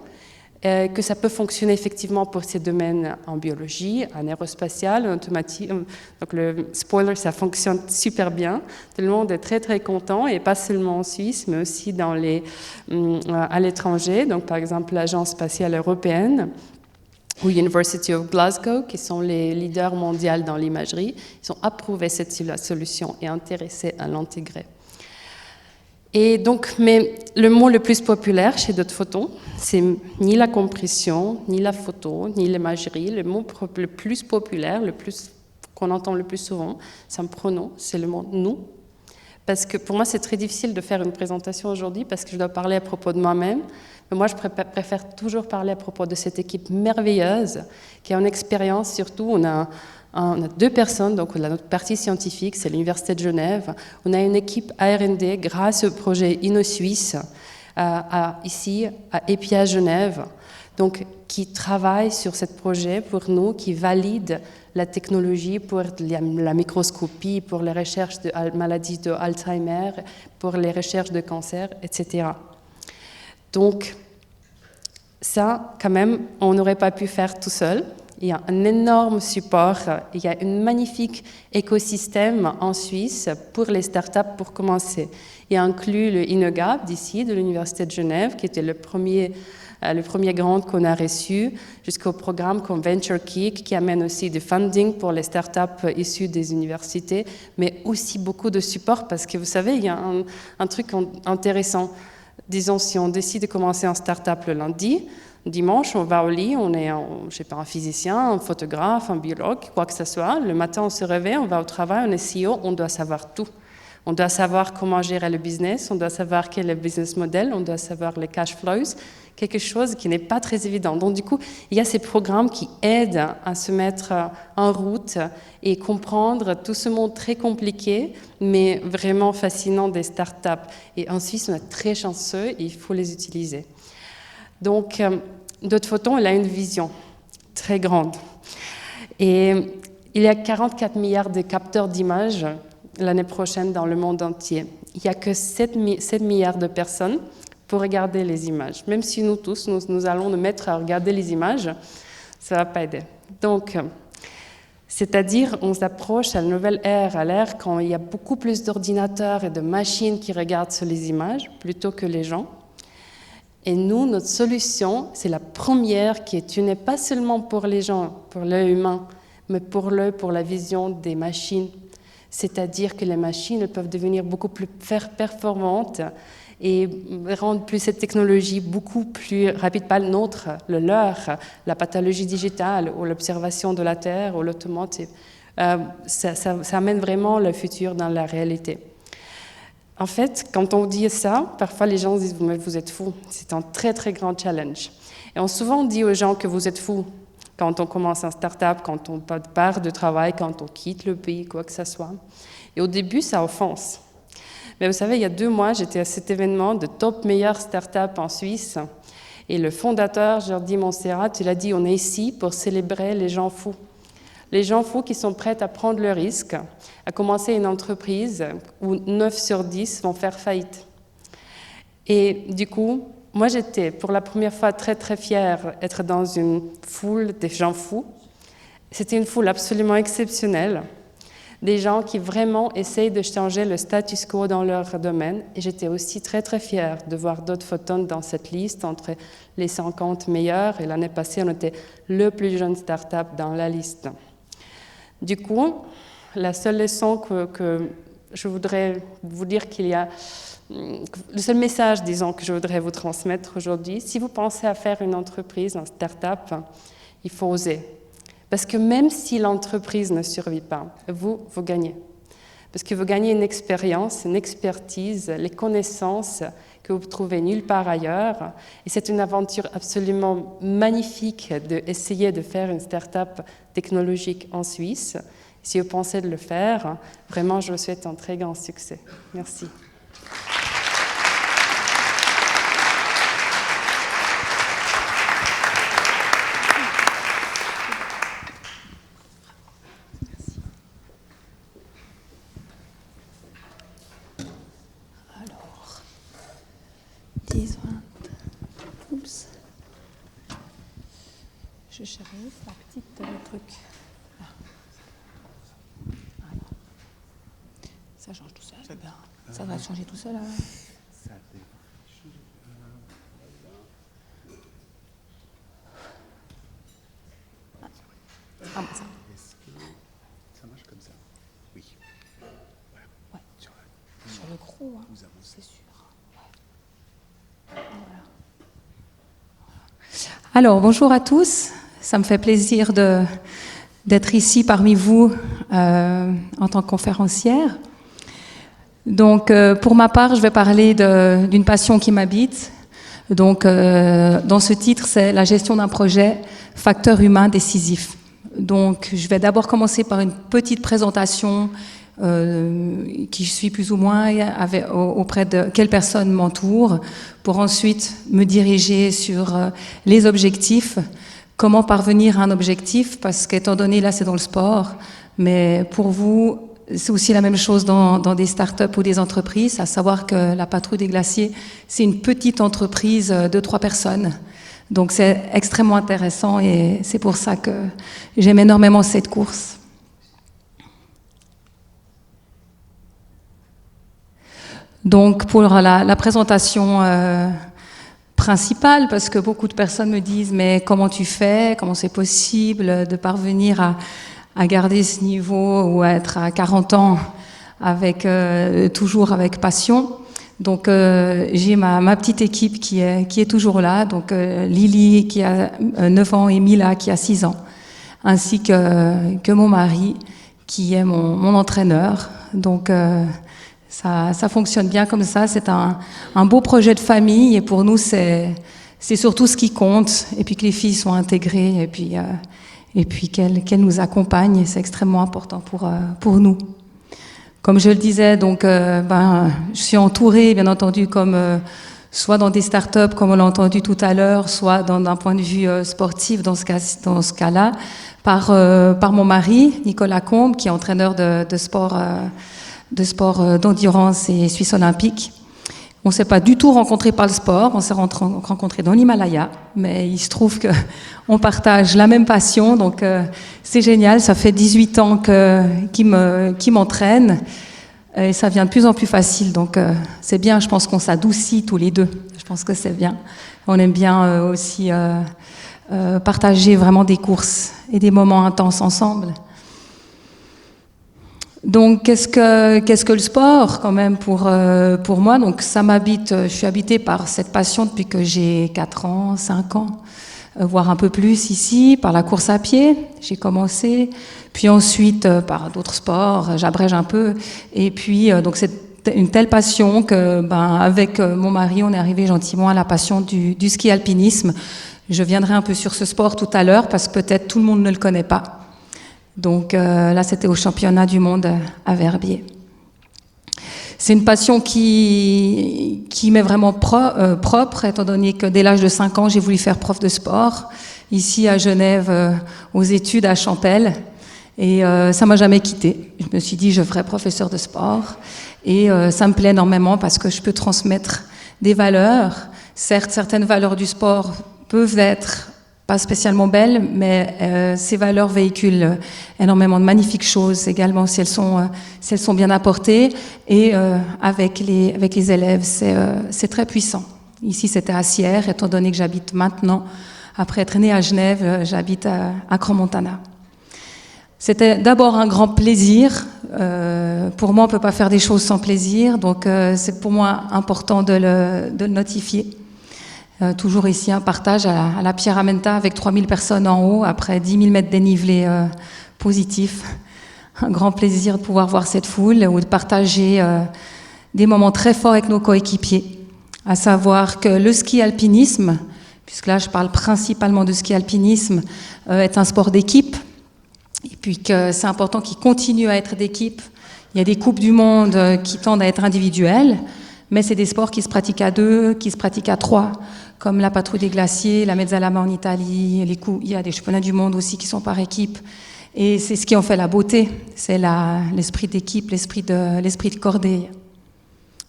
que ça peut fonctionner effectivement pour ces domaines en biologie, en aérospatial, en automatique. Donc le spoiler, ça fonctionne super bien. Tout le monde est très très content, et pas seulement en Suisse, mais aussi à l'étranger. Donc par exemple l'Agence spatiale européenne ou University of Glasgow, qui sont les leaders mondiaux dans l'imagerie, ils ont approuvé cette solution et intéressés à l'intégrer. Et donc, mais le mot le plus populaire chez Dot Photon, c'est ni la compression, ni la photo, ni l'imagerie. Le mot le plus populaire, qu'on entend le plus souvent, c'est un pronom, c'est le mot « nous ». Parce que pour moi, c'est très difficile de faire une présentation aujourd'hui parce que je dois parler à propos de moi-même. Mais moi, je préfère toujours parler à propos de cette équipe merveilleuse qui a une expérience, surtout, on a 2 personnes, donc notre partie scientifique, c'est l'Université de Genève. On a une équipe R&D grâce au projet InnoSuisse, ici à EPI à Genève, donc, qui travaille sur ce projet pour nous, qui valide la technologie pour la microscopie, pour les recherches de maladies de Alzheimer, pour les recherches de cancer, etc. Donc, ça, quand même, on n'aurait pas pu faire tout seul. Il y a un énorme support, il y a un magnifique écosystème en Suisse pour les startups pour commencer. Il inclut le InnoGap d'ici, de l'Université de Genève, qui était le premier grant qu'on a reçu, jusqu'au programme comme Venture Kick, qui amène aussi du funding pour les startups issues des universités, mais aussi beaucoup de support, parce que vous savez, il y a un truc intéressant. Disons, si on décide de commencer un startup le lundi, dimanche, on va au lit, on est, je sais pas, un physicien, un photographe, un biologue, quoi que ce soit. Le matin, on se réveille, on va au travail, on est CEO, on doit savoir tout. On doit savoir comment gérer le business, on doit savoir quel est le business model, on doit savoir les cash flows, quelque chose qui n'est pas très évident. Donc du coup, il y a ces programmes qui aident à se mettre en route et comprendre tout ce monde très compliqué, mais vraiment fascinant des startups. Et en Suisse, on est très chanceux et il faut les utiliser. Donc, Dot Photon, il a une vision très grande. Et il y a 44 milliards de capteurs d'images l'année prochaine dans le monde entier. Il n'y a que 7 milliards de personnes pour regarder les images. Même si nous tous, nous allons nous mettre à regarder les images, ça ne va pas aider. Donc, c'est-à-dire, on s'approche à la nouvelle ère, à l'ère quand il y a beaucoup plus d'ordinateurs et de machines qui regardent sur les images plutôt que les gens. Et nous, notre solution, c'est la première qui est une, pas seulement pour les gens, pour l'œil humain, mais pour la vision des machines. C'est-à-dire que les machines peuvent devenir beaucoup plus performantes et rendre plus cette technologie beaucoup plus rapide, pas le nôtre, le leur, la pathologie digitale ou l'observation de la Terre ou l'automotive. Ça amène vraiment le futur dans la réalité. En fait, quand on dit ça, parfois les gens disent « mais vous êtes fous ». C'est un très très grand challenge. Et on souvent dit aux gens que vous êtes fous quand on commence un start-up, quand on part de travail, quand on quitte le pays, quoi que ce soit. Et au début, ça offense. Mais vous savez, il y a 2 mois, j'étais à cet événement de top meilleures start-up en Suisse. Et le fondateur, Jordi Montserrat, il a dit « on est ici pour célébrer les gens fous ». Les gens fous qui sont prêts à prendre le risque, à commencer une entreprise où 9 sur 10 vont faire faillite. Et du coup, moi j'étais pour la première fois très très fière d'être dans une foule des gens fous. C'était une foule absolument exceptionnelle, des gens qui vraiment essayent de changer le status quo dans leur domaine. Et j'étais aussi très très fière de voir Dot Photon dans cette liste entre les 50 meilleurs. Et l'année passée, on était le plus jeune start-up dans la liste. Du coup, la seule leçon que je voudrais vous dire qu'il y a, le seul message, disons, que je voudrais vous transmettre aujourd'hui, si vous pensez à faire une entreprise, une start-up, il faut oser. Parce que même si l'entreprise ne survit pas, vous gagnez. Parce que vous gagnez une expérience, une expertise, les connaissances que vous trouvez nulle part ailleurs. Et c'est une aventure absolument magnifique d'essayer de faire une start-up technologique en Suisse. Si vous pensez de le faire, vraiment, je vous souhaite un très grand succès. Merci. Alors, 10, 20, oups. je cherche la petite truc. Là. Voilà. Ça change tout seul. Ça va changer tout seul. Là. Ah, bon, ça. Ça marche comme ça. Oui. Voilà. Ouais. Sur le gros, hein, c'est sûr. Ouais. Voilà. Alors, bonjour à tous. Ça me fait plaisir d'être ici parmi vous en tant que conférencière. Donc, pour ma part, je vais parler d'une passion qui m'habite. Donc, dans ce titre, c'est la gestion d'un projet, facteur humain décisif. Donc, je vais d'abord commencer par une petite présentation qui suit plus ou moins auprès de quelles personnes m'entourent, pour ensuite me diriger sur les objectifs, comment parvenir à un objectif, parce qu'étant donné, là c'est dans le sport, mais pour vous, c'est aussi la même chose dans des startups ou des entreprises, à savoir que la Patrouille des Glaciers, c'est une petite entreprise de 3 personnes. Donc c'est extrêmement intéressant et c'est pour ça que j'aime énormément cette course. Donc pour la présentation principale, parce que beaucoup de personnes me disent « mais comment tu fais, comment c'est possible de parvenir à garder ce niveau ou à être à 40 ans toujours avec passion ?» Donc j'ai ma petite équipe qui est toujours là, donc Lily qui a 9 ans et Mila qui a 6 ans, ainsi que mon mari qui est mon entraîneur. Donc ça fonctionne bien comme ça, c'est un beau projet de famille et pour nous c'est surtout ce qui compte, et puis que les filles soient intégrées et puis qu'elles nous accompagnent, et c'est extrêmement important pour nous. Comme je le disais, donc, je suis entourée, bien entendu, comme soit dans des startups, comme on l'a entendu tout à l'heure, soit d'un point de vue sportif, dans ce cas-là, par mon mari, Nicolas Combe, qui est entraîneur de sport d'endurance et Suisse olympique. On ne s'est pas du tout rencontrés par le sport, on s'est rencontrés dans l'Himalaya, mais il se trouve qu'on partage la même passion, donc c'est génial, ça fait 18 ans qu'il m'entraîne, et ça devient de plus en plus facile, donc c'est bien, je pense qu'on s'adoucit tous les deux, je pense que c'est bien. On aime bien aussi partager vraiment des courses et des moments intenses ensemble. Donc, qu'est-ce que le sport, quand même, pour moi? Donc, ça m'habite, je suis habitée par cette passion depuis que j'ai 4 ans, 5 ans, voire un peu plus ici, par la course à pied, j'ai commencé, puis ensuite par d'autres sports, j'abrège un peu, et puis, donc, c'est une telle passion que, avec mon mari, on est arrivé gentiment à la passion du ski alpinisme. Je viendrai un peu sur ce sport tout à l'heure, parce que peut-être tout le monde ne le connaît pas. Donc là, c'était au championnat du monde à Verbier. C'est une passion qui m'est vraiment propre, étant donné que dès l'âge de 5 ans, j'ai voulu faire prof de sport, ici à Genève, aux études à Champel. Et ça m'a jamais quittée. Je me suis dit, je ferai professeur de sport. Et ça me plaît énormément parce que je peux transmettre des valeurs. Certes, certaines valeurs du sport peuvent être pas spécialement belles, mais ces valeurs véhiculent énormément de magnifiques choses également si elles sont bien apportées. Et avec les élèves, c'est très puissant. Ici, c'était à Sierre, étant donné que j'habite maintenant, après être née à Genève, j'habite à Crans-Montana. C'était d'abord un grand plaisir. Pour moi, on ne peut pas faire des choses sans plaisir, donc c'est pour moi important de le notifier. Toujours ici un partage à la Pierre Amenta avec 3000 personnes en haut, après 10 000 mètres dénivelé positif. Un grand plaisir de pouvoir voir cette foule ou de partager des moments très forts avec nos coéquipiers. À savoir que le ski alpinisme, puisque là je parle principalement de ski alpinisme, est un sport d'équipe. Et puis que c'est important qu'il continue à être d'équipe. Il y a des coupes du monde qui tendent à être individuelles, mais c'est des sports qui se pratiquent à 2, qui se pratiquent à 3, comme la Patrouille des Glaciers, la Mezzalama en Italie, il y a des championnats du monde aussi qui sont par équipe. Et c'est ce qui en fait la beauté, c'est l'esprit d'équipe, l'esprit de cordée.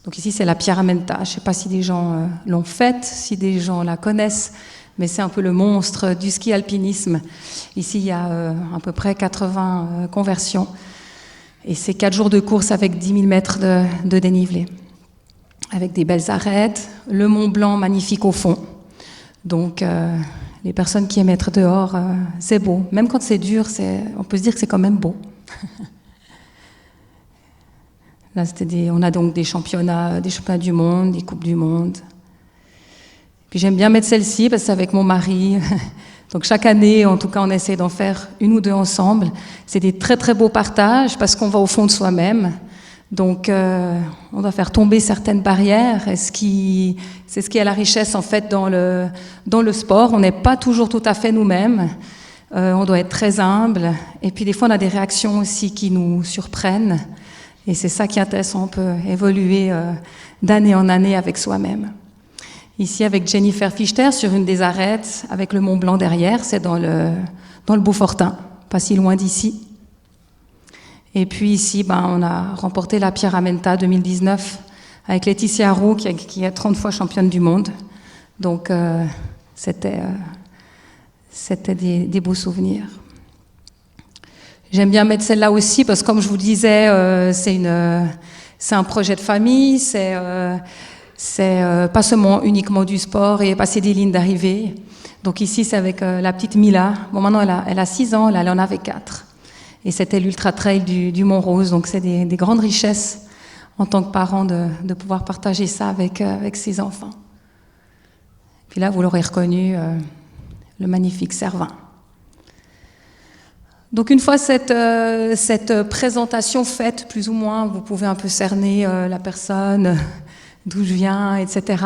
Donc ici, c'est la Pierre Amenta. Je ne sais pas si des gens l'ont faite, si des gens la connaissent, mais c'est un peu le monstre du ski alpinisme. Ici, il y a à peu près 80 conversions. Et c'est 4 jours de course avec 10 000 mètres de dénivelé, avec des belles arêtes, le Mont Blanc magnifique au fond. Donc, les personnes qui aiment être dehors, c'est beau. Même quand c'est dur, on peut se dire que c'est quand même beau. Là, on a donc des championnats du monde, des coupes du monde. Puis j'aime bien mettre celle-ci parce que c'est avec mon mari. Donc chaque année, en tout cas, on essaie d'en faire 1 ou 2 ensemble. C'est des très très beaux partages parce qu'on va au fond de soi-même. Donc on doit faire tomber certaines barrières. C'est ce qui est la richesse en fait dans le sport. On n'est pas toujours tout à fait nous-mêmes. On doit être très humble. Et puis des fois, on a des réactions aussi qui nous surprennent. Et c'est ça qui est intéressant. On peut évoluer d'année en année avec soi-même. Ici, avec Jennifer Fichter, sur une des arêtes, avec le Mont Blanc derrière, c'est dans le Beaufortin, pas si loin d'ici. Et puis ici, on a remporté la Pierre Amenta 2019 avec Laetitia Roux, qui est 30 fois championne du monde. Donc, c'était des beaux souvenirs. J'aime bien mettre celle-là aussi, parce que comme je vous disais, c'est un projet de famille, c'est pas seulement uniquement du sport et passer des lignes d'arrivée. Donc ici, c'est avec la petite Mila. Bon, maintenant, elle a 6 ans, là, elle en avait 4. Et c'était l'Ultra Trail du Mont-Rose. Donc c'est des grandes richesses en tant que parent de pouvoir partager ça avec ses enfants. Puis là, vous l'aurez reconnu, le magnifique Cervin. Donc une fois cette présentation faite, plus ou moins, vous pouvez un peu cerner la personne, d'où je viens, etc.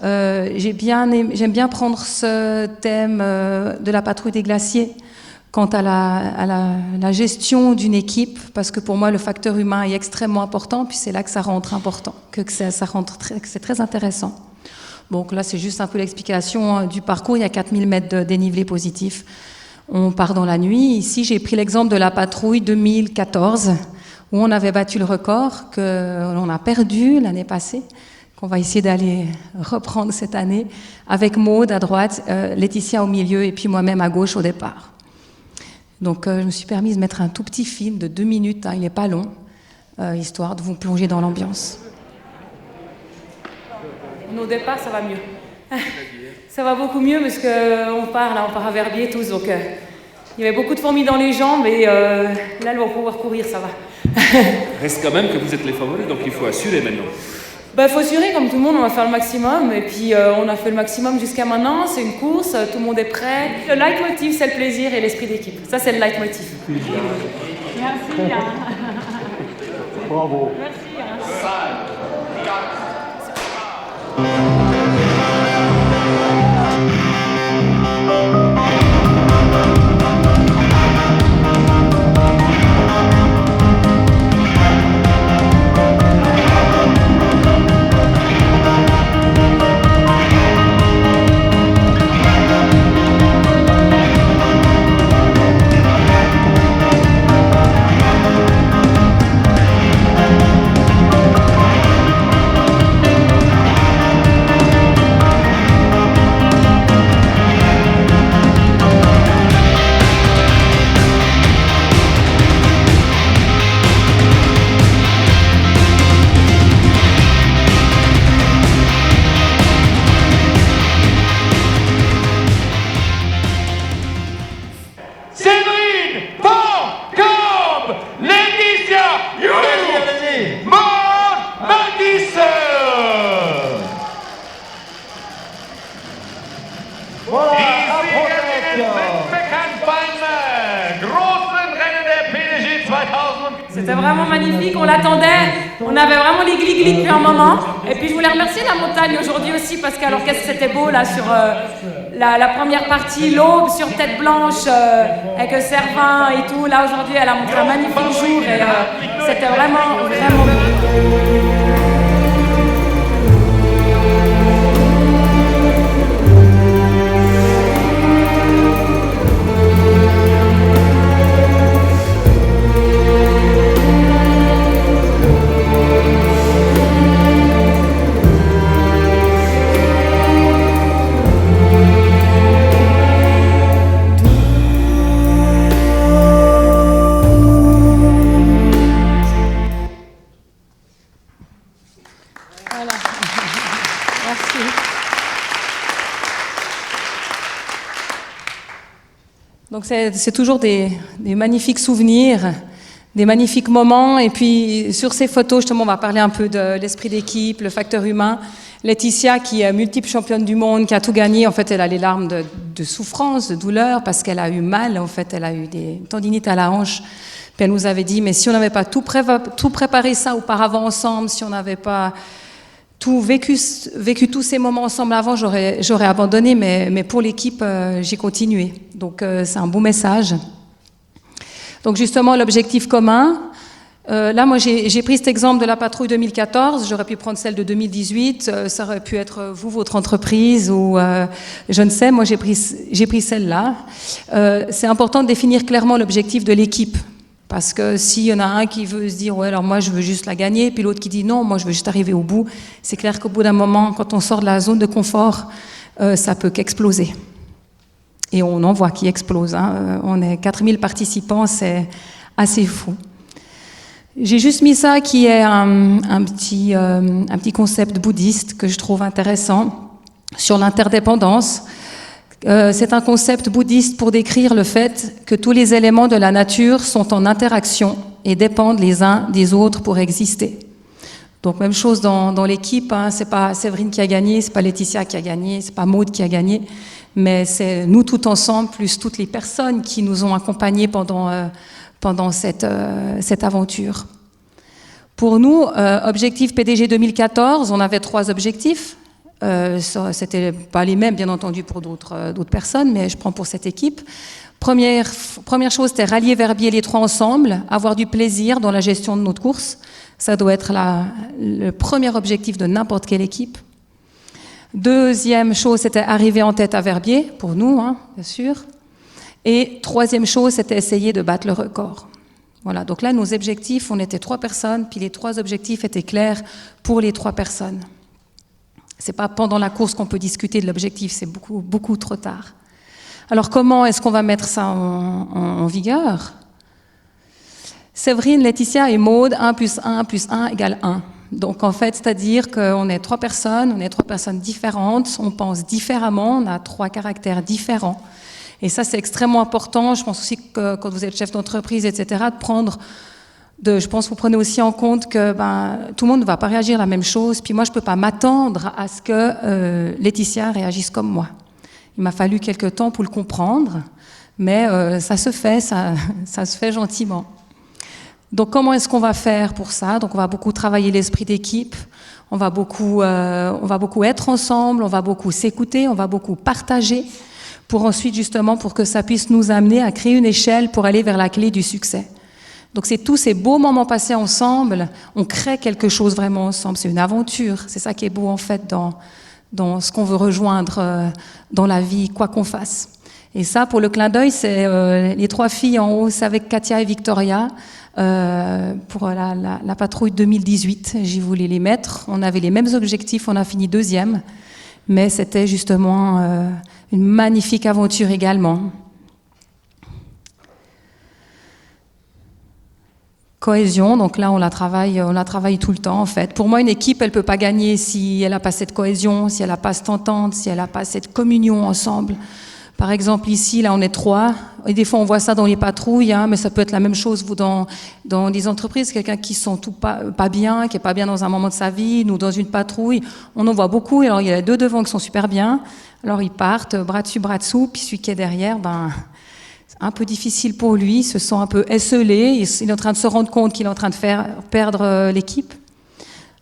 J'aime bien prendre ce thème de la patrouille des glaciers quant à la gestion d'une équipe, parce que pour moi, le facteur humain est extrêmement important, puis c'est là que ça rentre important, que c'est très intéressant. Donc là, c'est juste un peu l'explication du parcours. Il y a 4000 mètres de dénivelé positif. On part dans la nuit. Ici, j'ai pris l'exemple de la patrouille 2014, où on avait battu le record, qu'on a perdu l'année passée, qu'on va essayer d'aller reprendre cette année, avec Maude à droite, Laetitia au milieu, et puis moi-même à gauche au départ. Donc je me suis permise de mettre un tout petit film de 2 minutes, il n'est pas long, histoire de vous plonger dans l'ambiance. Au départ, ça va mieux. Ça va beaucoup mieux parce qu'on part à Verbier tous, donc il y avait beaucoup de fourmis dans les jambes et là, elles vont pouvoir courir, ça va. Reste quand même que vous êtes les favoris, donc il faut assurer maintenant. Il faut assurer, comme tout le monde, on va faire le maximum. Et puis, on a fait le maximum jusqu'à maintenant. C'est une course, tout le monde est prêt. Le leitmotiv, c'est le plaisir et l'esprit d'équipe. Ça, c'est le leitmotiv. Merci. Bravo. Merci. C'était vraiment magnifique, on l'attendait, on avait vraiment les glis-glis depuis un moment. Et puis je voulais remercier la montagne aujourd'hui aussi parce que alors qu'est-ce que c'était beau là sur la première partie, l'aube sur Tête Blanche avec Cervin et tout. Là aujourd'hui elle a montré un magnifique jour et c'était vraiment beau. c'est toujours des magnifiques souvenirs, des magnifiques moments. Et puis sur ces photos, justement, on va parler un peu de l'esprit d'équipe, le facteur humain. Laetitia, qui est multiple championne du monde, qui a tout gagné, en fait, elle a les larmes de souffrance, de douleur, parce qu'elle a eu mal. En fait, elle a eu des tendinites à la hanche. Puis elle nous avait dit, mais si on n'avait pas tout préparé ça auparavant ensemble, si on n'avait pas tout vécu tous ces moments ensemble avant, j'aurais abandonné, mais pour l'équipe, j'ai continué. Donc c'est un beau message. Donc justement, l'objectif commun, là moi j'ai pris cet exemple de la patrouille 2014, j'aurais pu prendre celle de 2018, ça aurait pu être vous, votre entreprise, ou je ne sais, moi j'ai pris celle-là. C'est important de définir clairement l'objectif de l'équipe. Parce que s'il y en a un qui veut se dire « ouais, alors moi je veux juste la gagner », puis l'autre qui dit « non, moi je veux juste arriver au bout », c'est clair qu'au bout d'un moment, quand on sort de la zone de confort, ça peut qu'exploser. Et on en voit qui explose. Hein. On est 4000 participants, c'est assez fou. J'ai juste mis ça qui est un petit concept bouddhiste que je trouve intéressant sur l'interdépendance. C'est un concept bouddhiste pour décrire le fait que tous les éléments de la nature sont en interaction et dépendent les uns des autres pour exister. Donc même chose dans l'équipe, hein, c'est pas Séverine qui a gagné, c'est pas Laetitia qui a gagné, c'est pas Maude qui a gagné, mais c'est nous tout ensemble plus toutes les personnes qui nous ont accompagnés pendant cette aventure. Pour nous, objectif PDG 2014, on avait 3 objectifs. C'était pas les mêmes, bien entendu, pour d'autres personnes, mais je prends pour cette équipe. Première chose, c'était rallier Verbier les 3 ensemble, avoir du plaisir dans la gestion de notre course. Ça doit être le premier objectif de n'importe quelle équipe. Deuxième chose, c'était arriver en tête à Verbier, pour nous, hein, bien sûr. Et troisième chose, c'était essayer de battre le record. Voilà, donc là, nos objectifs, on était 3 personnes, puis les 3 objectifs étaient clairs pour les 3 personnes. C'est pas pendant la course qu'on peut discuter de l'objectif, c'est beaucoup, beaucoup trop tard. Alors comment est-ce qu'on va mettre ça en vigueur? Séverine, Laetitia et Maude, 1 + 1 + 1 = 1. Donc en fait, c'est-à-dire qu'on est 3 personnes, on est 3 personnes différentes, on pense différemment, on a 3 caractères différents. Et ça, c'est extrêmement important. Je pense aussi que quand vous êtes chef d'entreprise, etc., je pense que vous prenez aussi en compte que tout le monde ne va pas réagir à la même chose. Puis moi, je ne peux pas m'attendre à ce que Laetitia réagisse comme moi. Il m'a fallu quelques temps pour le comprendre, mais ça se fait, ça se fait gentiment. Donc comment est-ce qu'on va faire pour ça? Donc on va beaucoup travailler l'esprit d'équipe, on va beaucoup être ensemble, on va beaucoup s'écouter, on va beaucoup partager, pour ensuite justement pour que ça puisse nous amener à créer une échelle pour aller vers la clé du succès. Donc c'est tous ces beaux moments passés ensemble, on crée quelque chose vraiment ensemble, c'est une aventure, c'est ça qui est beau en fait dans ce qu'on veut rejoindre dans la vie, quoi qu'on fasse. Et ça, pour le clin d'œil, c'est les 3 filles en haut, c'est avec Katia et Victoria, pour la patrouille 2018, j'ai voulu les mettre, on avait les mêmes objectifs, on a fini 2e, mais c'était justement une magnifique aventure également. Cohésion, donc là on la travaille tout le temps en fait. Pour moi, une équipe, elle peut pas gagner si elle n'a pas cette cohésion, si elle n'a pas cette entente, si elle n'a pas cette communion ensemble. Par exemple, ici, là, on est 3, et des fois on voit ça dans les patrouilles, hein, mais ça peut être la même chose vous dans des entreprises, quelqu'un qui sont pas bien, qui est pas bien dans un moment de sa vie, nous dans une patrouille, on en voit beaucoup, et alors il y a 2 devant qui sont super bien, alors ils partent, bras dessus, puis celui qui est derrière, c'est un peu difficile pour lui, il se sent un peu esselé, il est en train de se rendre compte qu'il est en train de faire perdre l'équipe.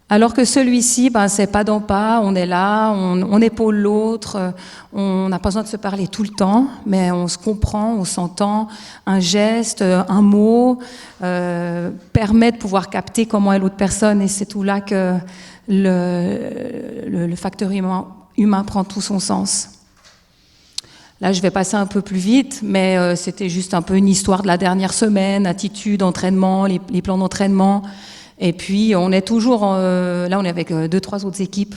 Alors que celui-ci, c'est pas dans pas, on est là, on épaule l'autre, on n'a pas besoin de se parler tout le temps, mais on se comprend, on s'entend, un geste, un mot permet de pouvoir capter comment est l'autre personne, et c'est tout là que le facteur humain prend tout son sens. Là, je vais passer un peu plus vite, mais c'était juste un peu une histoire de la dernière semaine, attitude, entraînement, les plans d'entraînement. Et puis, on est toujours, là, on est avec 2-3 autres équipes,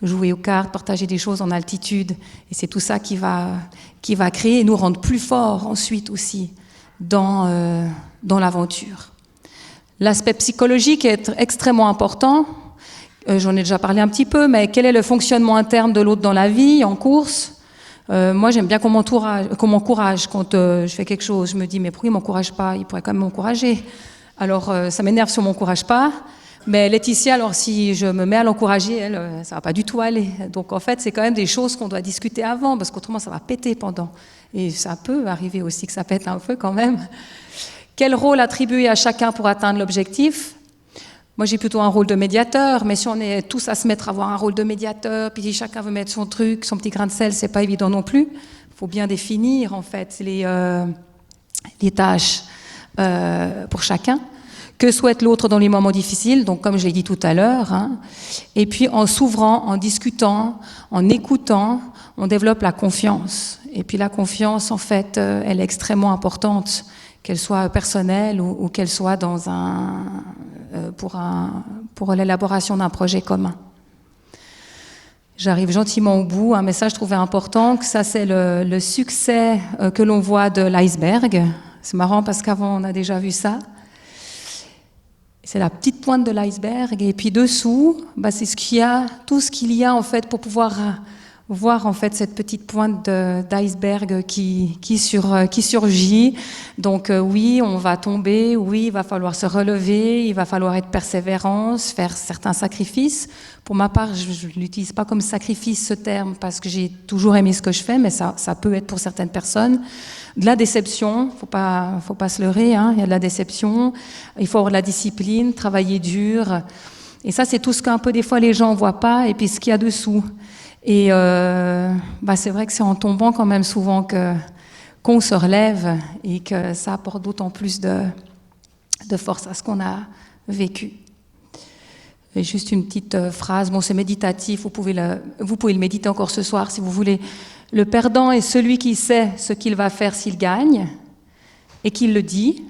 jouer aux cartes, partager des choses en altitude. Et c'est tout ça qui va créer et nous rendre plus forts ensuite aussi dans l'aventure. L'aspect psychologique est extrêmement important. J'en ai déjà parlé un petit peu, mais quel est le fonctionnement interne de l'autre dans la vie, en course? Moi, j'aime bien qu'on m'encourage quand je fais quelque chose. Je me dis, mais pourquoi il ne m'encourage pas? Il pourrait quand même m'encourager. Alors, ça m'énerve si on ne m'encourage pas. Mais Laetitia, alors si je me mets à l'encourager, elle, ça ne va pas du tout aller. Donc, en fait, c'est quand même des choses qu'on doit discuter avant, parce qu'autrement, ça va péter pendant. Et ça peut arriver aussi que ça pète un peu quand même. Quel rôle attribuer à chacun pour atteindre l'objectif? Moi, j'ai plutôt un rôle de médiateur, mais si on est tous à se mettre à avoir un rôle de médiateur, puis si chacun veut mettre son truc, son petit grain de sel, c'est pas évident non plus. Il faut bien définir, en fait, les tâches pour chacun. Que souhaite l'autre dans les moments difficiles? Donc, comme je l'ai dit tout à l'heure, hein. Et puis, en s'ouvrant, en discutant, en écoutant, on développe la confiance. Et puis, la confiance, en fait, elle est extrêmement importante, qu'elle soit personnelle ou qu'elle soit dans pour l'élaboration d'un projet commun. J'arrive gentiment au bout. Un message trouvé important, que ça c'est le succès que l'on voit de l'iceberg. C'est marrant parce qu'avant on a déjà vu ça. C'est la petite pointe de l'iceberg et puis dessous, c'est tout ce qu'il y a en fait pour pouvoir voir en fait cette petite pointe d'iceberg qui surgit. Donc oui, on va tomber, oui, il va falloir se relever, il va falloir être persévérant, faire certains sacrifices. Pour ma part, je ne l'utilise pas comme sacrifice ce terme parce que j'ai toujours aimé ce que je fais, mais ça peut être pour certaines personnes. De la déception, faut pas se leurrer, hein, il y a de la déception, il faut avoir de la discipline, travailler dur. Et ça, c'est tout ce qu'un peu des fois les gens ne voient pas et puis ce qu'il y a dessous. Et c'est vrai que c'est en tombant quand même souvent qu'on se relève et que ça apporte d'autant plus de force à ce qu'on a vécu. Et juste une petite phrase, c'est méditatif, vous pouvez le méditer encore ce soir si vous voulez. Le perdant est celui qui sait ce qu'il va faire s'il gagne et qui le dit.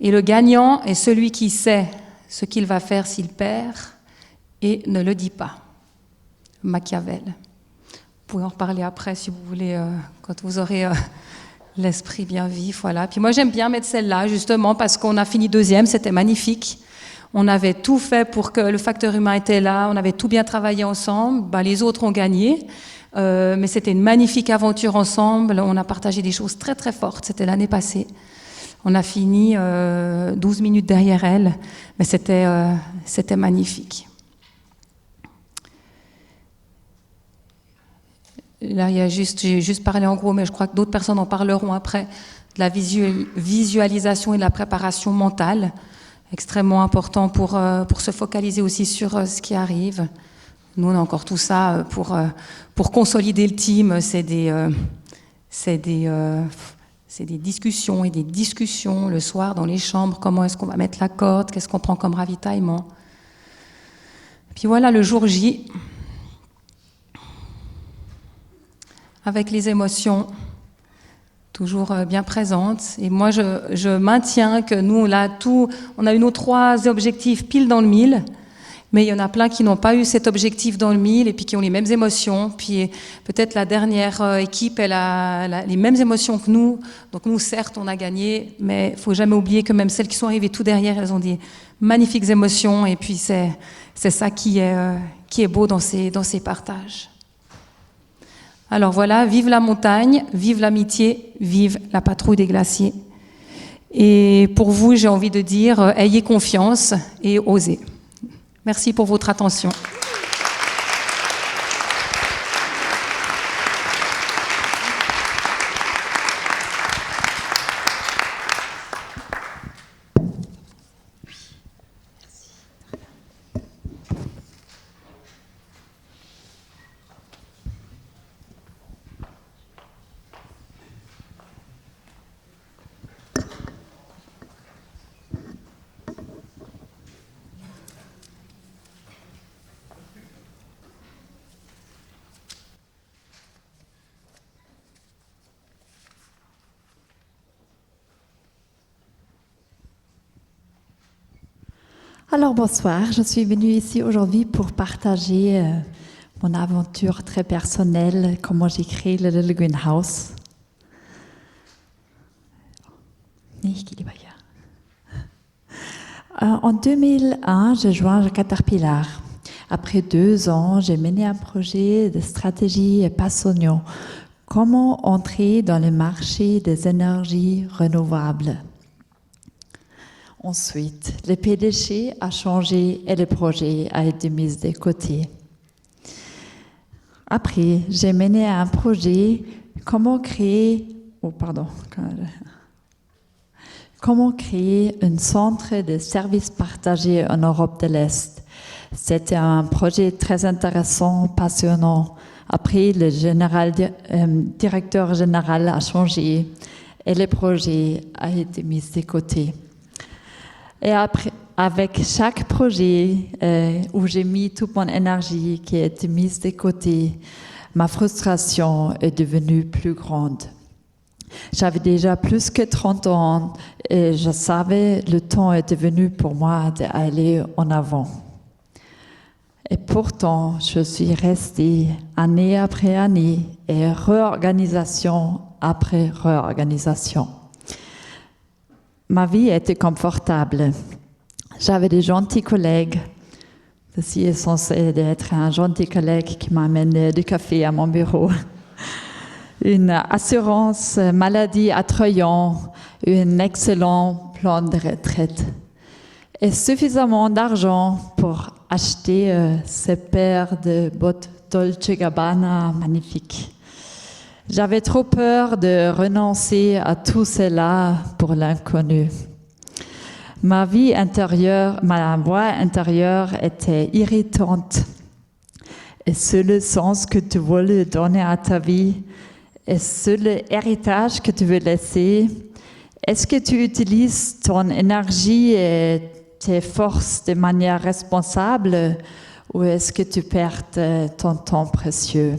Et le gagnant est celui qui sait ce qu'il va faire s'il perd et ne le dit pas. Machiavel. Vous pouvez en reparler après si vous voulez, quand vous aurez l'esprit bien vif. Voilà. Puis moi j'aime bien mettre celle-là justement parce qu'on a fini deuxième, c'était magnifique. On avait tout fait pour que le facteur humain était là, on avait tout bien travaillé ensemble. Les autres ont gagné, mais c'était une magnifique aventure ensemble. On a partagé des choses très très fortes, c'était l'année passée. On a fini 12 minutes derrière elle, mais c'était magnifique. Là, j'ai juste parlé en gros, mais je crois que d'autres personnes en parleront après, de la visualisation et de la préparation mentale, extrêmement important pour se focaliser aussi sur ce qui arrive. Nous, on a encore tout ça pour consolider le team, c'est des discussions et des discussions le soir dans les chambres, comment est-ce qu'on va mettre la corde, qu'est-ce qu'on prend comme ravitaillement. Puis voilà, le jour J, avec les émotions toujours bien présentes. Et moi, je maintiens que nous, on a eu nos 3 objectifs pile dans le mille, mais il y en a plein qui n'ont pas eu cet objectif dans le mille et puis qui ont les mêmes émotions. Puis peut-être la dernière équipe, elle a les mêmes émotions que nous. Donc nous, certes, on a gagné, mais il ne faut jamais oublier que même celles qui sont arrivées tout derrière, elles ont des magnifiques émotions. Et puis c'est ça qui est beau dans ces partages. Alors voilà, vive la montagne, vive l'amitié, vive la patrouille des glaciers. Et pour vous, j'ai envie de dire, ayez confiance et osez. Merci pour votre attention. Alors bonsoir, je suis venue ici aujourd'hui pour partager mon aventure très personnelle, comment j'ai créé le Little Greenhouse. En 2001, j'ai joint Caterpillar. Après 2 ans, j'ai mené un projet de stratégie passionnant Comment entrer dans le marché des énergies renouvelables? Ensuite, le PDG a changé et le projet a été mis de côté. Après, j'ai mené un projet comment créer un centre de services partagés en Europe de l'Est. C'était un projet très intéressant, passionnant. Après, le directeur général a changé et le projet a été mis de côté. Et après, avec chaque projet où j'ai mis toute mon énergie qui a été mise de côté, ma frustration est devenue plus grande. J'avais déjà plus que 30 ans et je savais que le temps était venu pour moi d'aller en avant. Et pourtant, je suis restée année après année et réorganisation après réorganisation. Ma vie était confortable. J'avais des gentils collègues. Ceci est censé être un gentil collègue qui m'amène du café à mon bureau. Une assurance maladie attrayante, un excellent plan de retraite et suffisamment d'argent pour acheter ces paires de bottes Dolce & Gabbana magnifiques. J'avais trop peur de renoncer à tout cela pour l'inconnu. Ma voix intérieure était irritante. Est-ce le sens que tu voulais donner à ta vie? Est-ce l'héritage que tu veux laisser? Est-ce que tu utilises ton énergie et tes forces de manière responsable ou est-ce que tu perds ton temps précieux?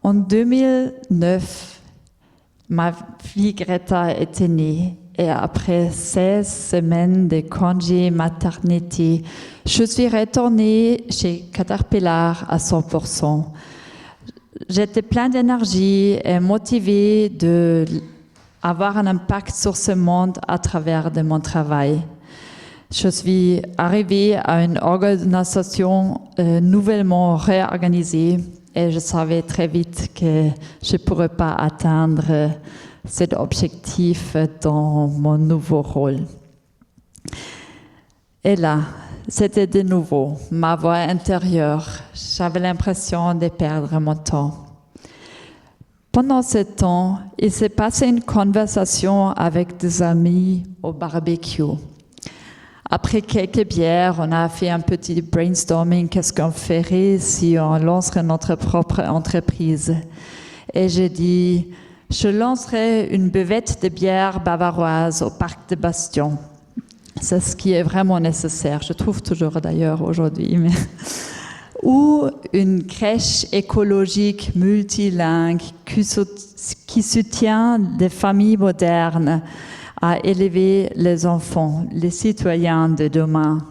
En 2009, ma fille Greta était née et après 16 semaines de congé maternité, je suis retournée chez Caterpillar à 100%. J'étais pleine d'énergie et motivée d'avoir un impact sur ce monde à travers de mon travail. Je suis arrivée à une organisation nouvellement réorganisée et je savais très vite que je ne pourrais pas atteindre cet objectif dans mon nouveau rôle. Et là, c'était de nouveau ma voix intérieure. J'avais l'impression de perdre mon temps. Pendant ce temps, il s'est passé une conversation avec des amis au barbecue. Après quelques bières, on a fait un petit brainstorming. Qu'est-ce qu'on ferait si on lancerait notre propre entreprise? Et j'ai dit, je lancerai une buvette de bière bavaroise au parc de Bastion. C'est ce qui est vraiment nécessaire, je trouve toujours d'ailleurs aujourd'hui. Ou une crèche écologique multilingue qui soutient des familles modernes à élever les enfants, les citoyens de demain.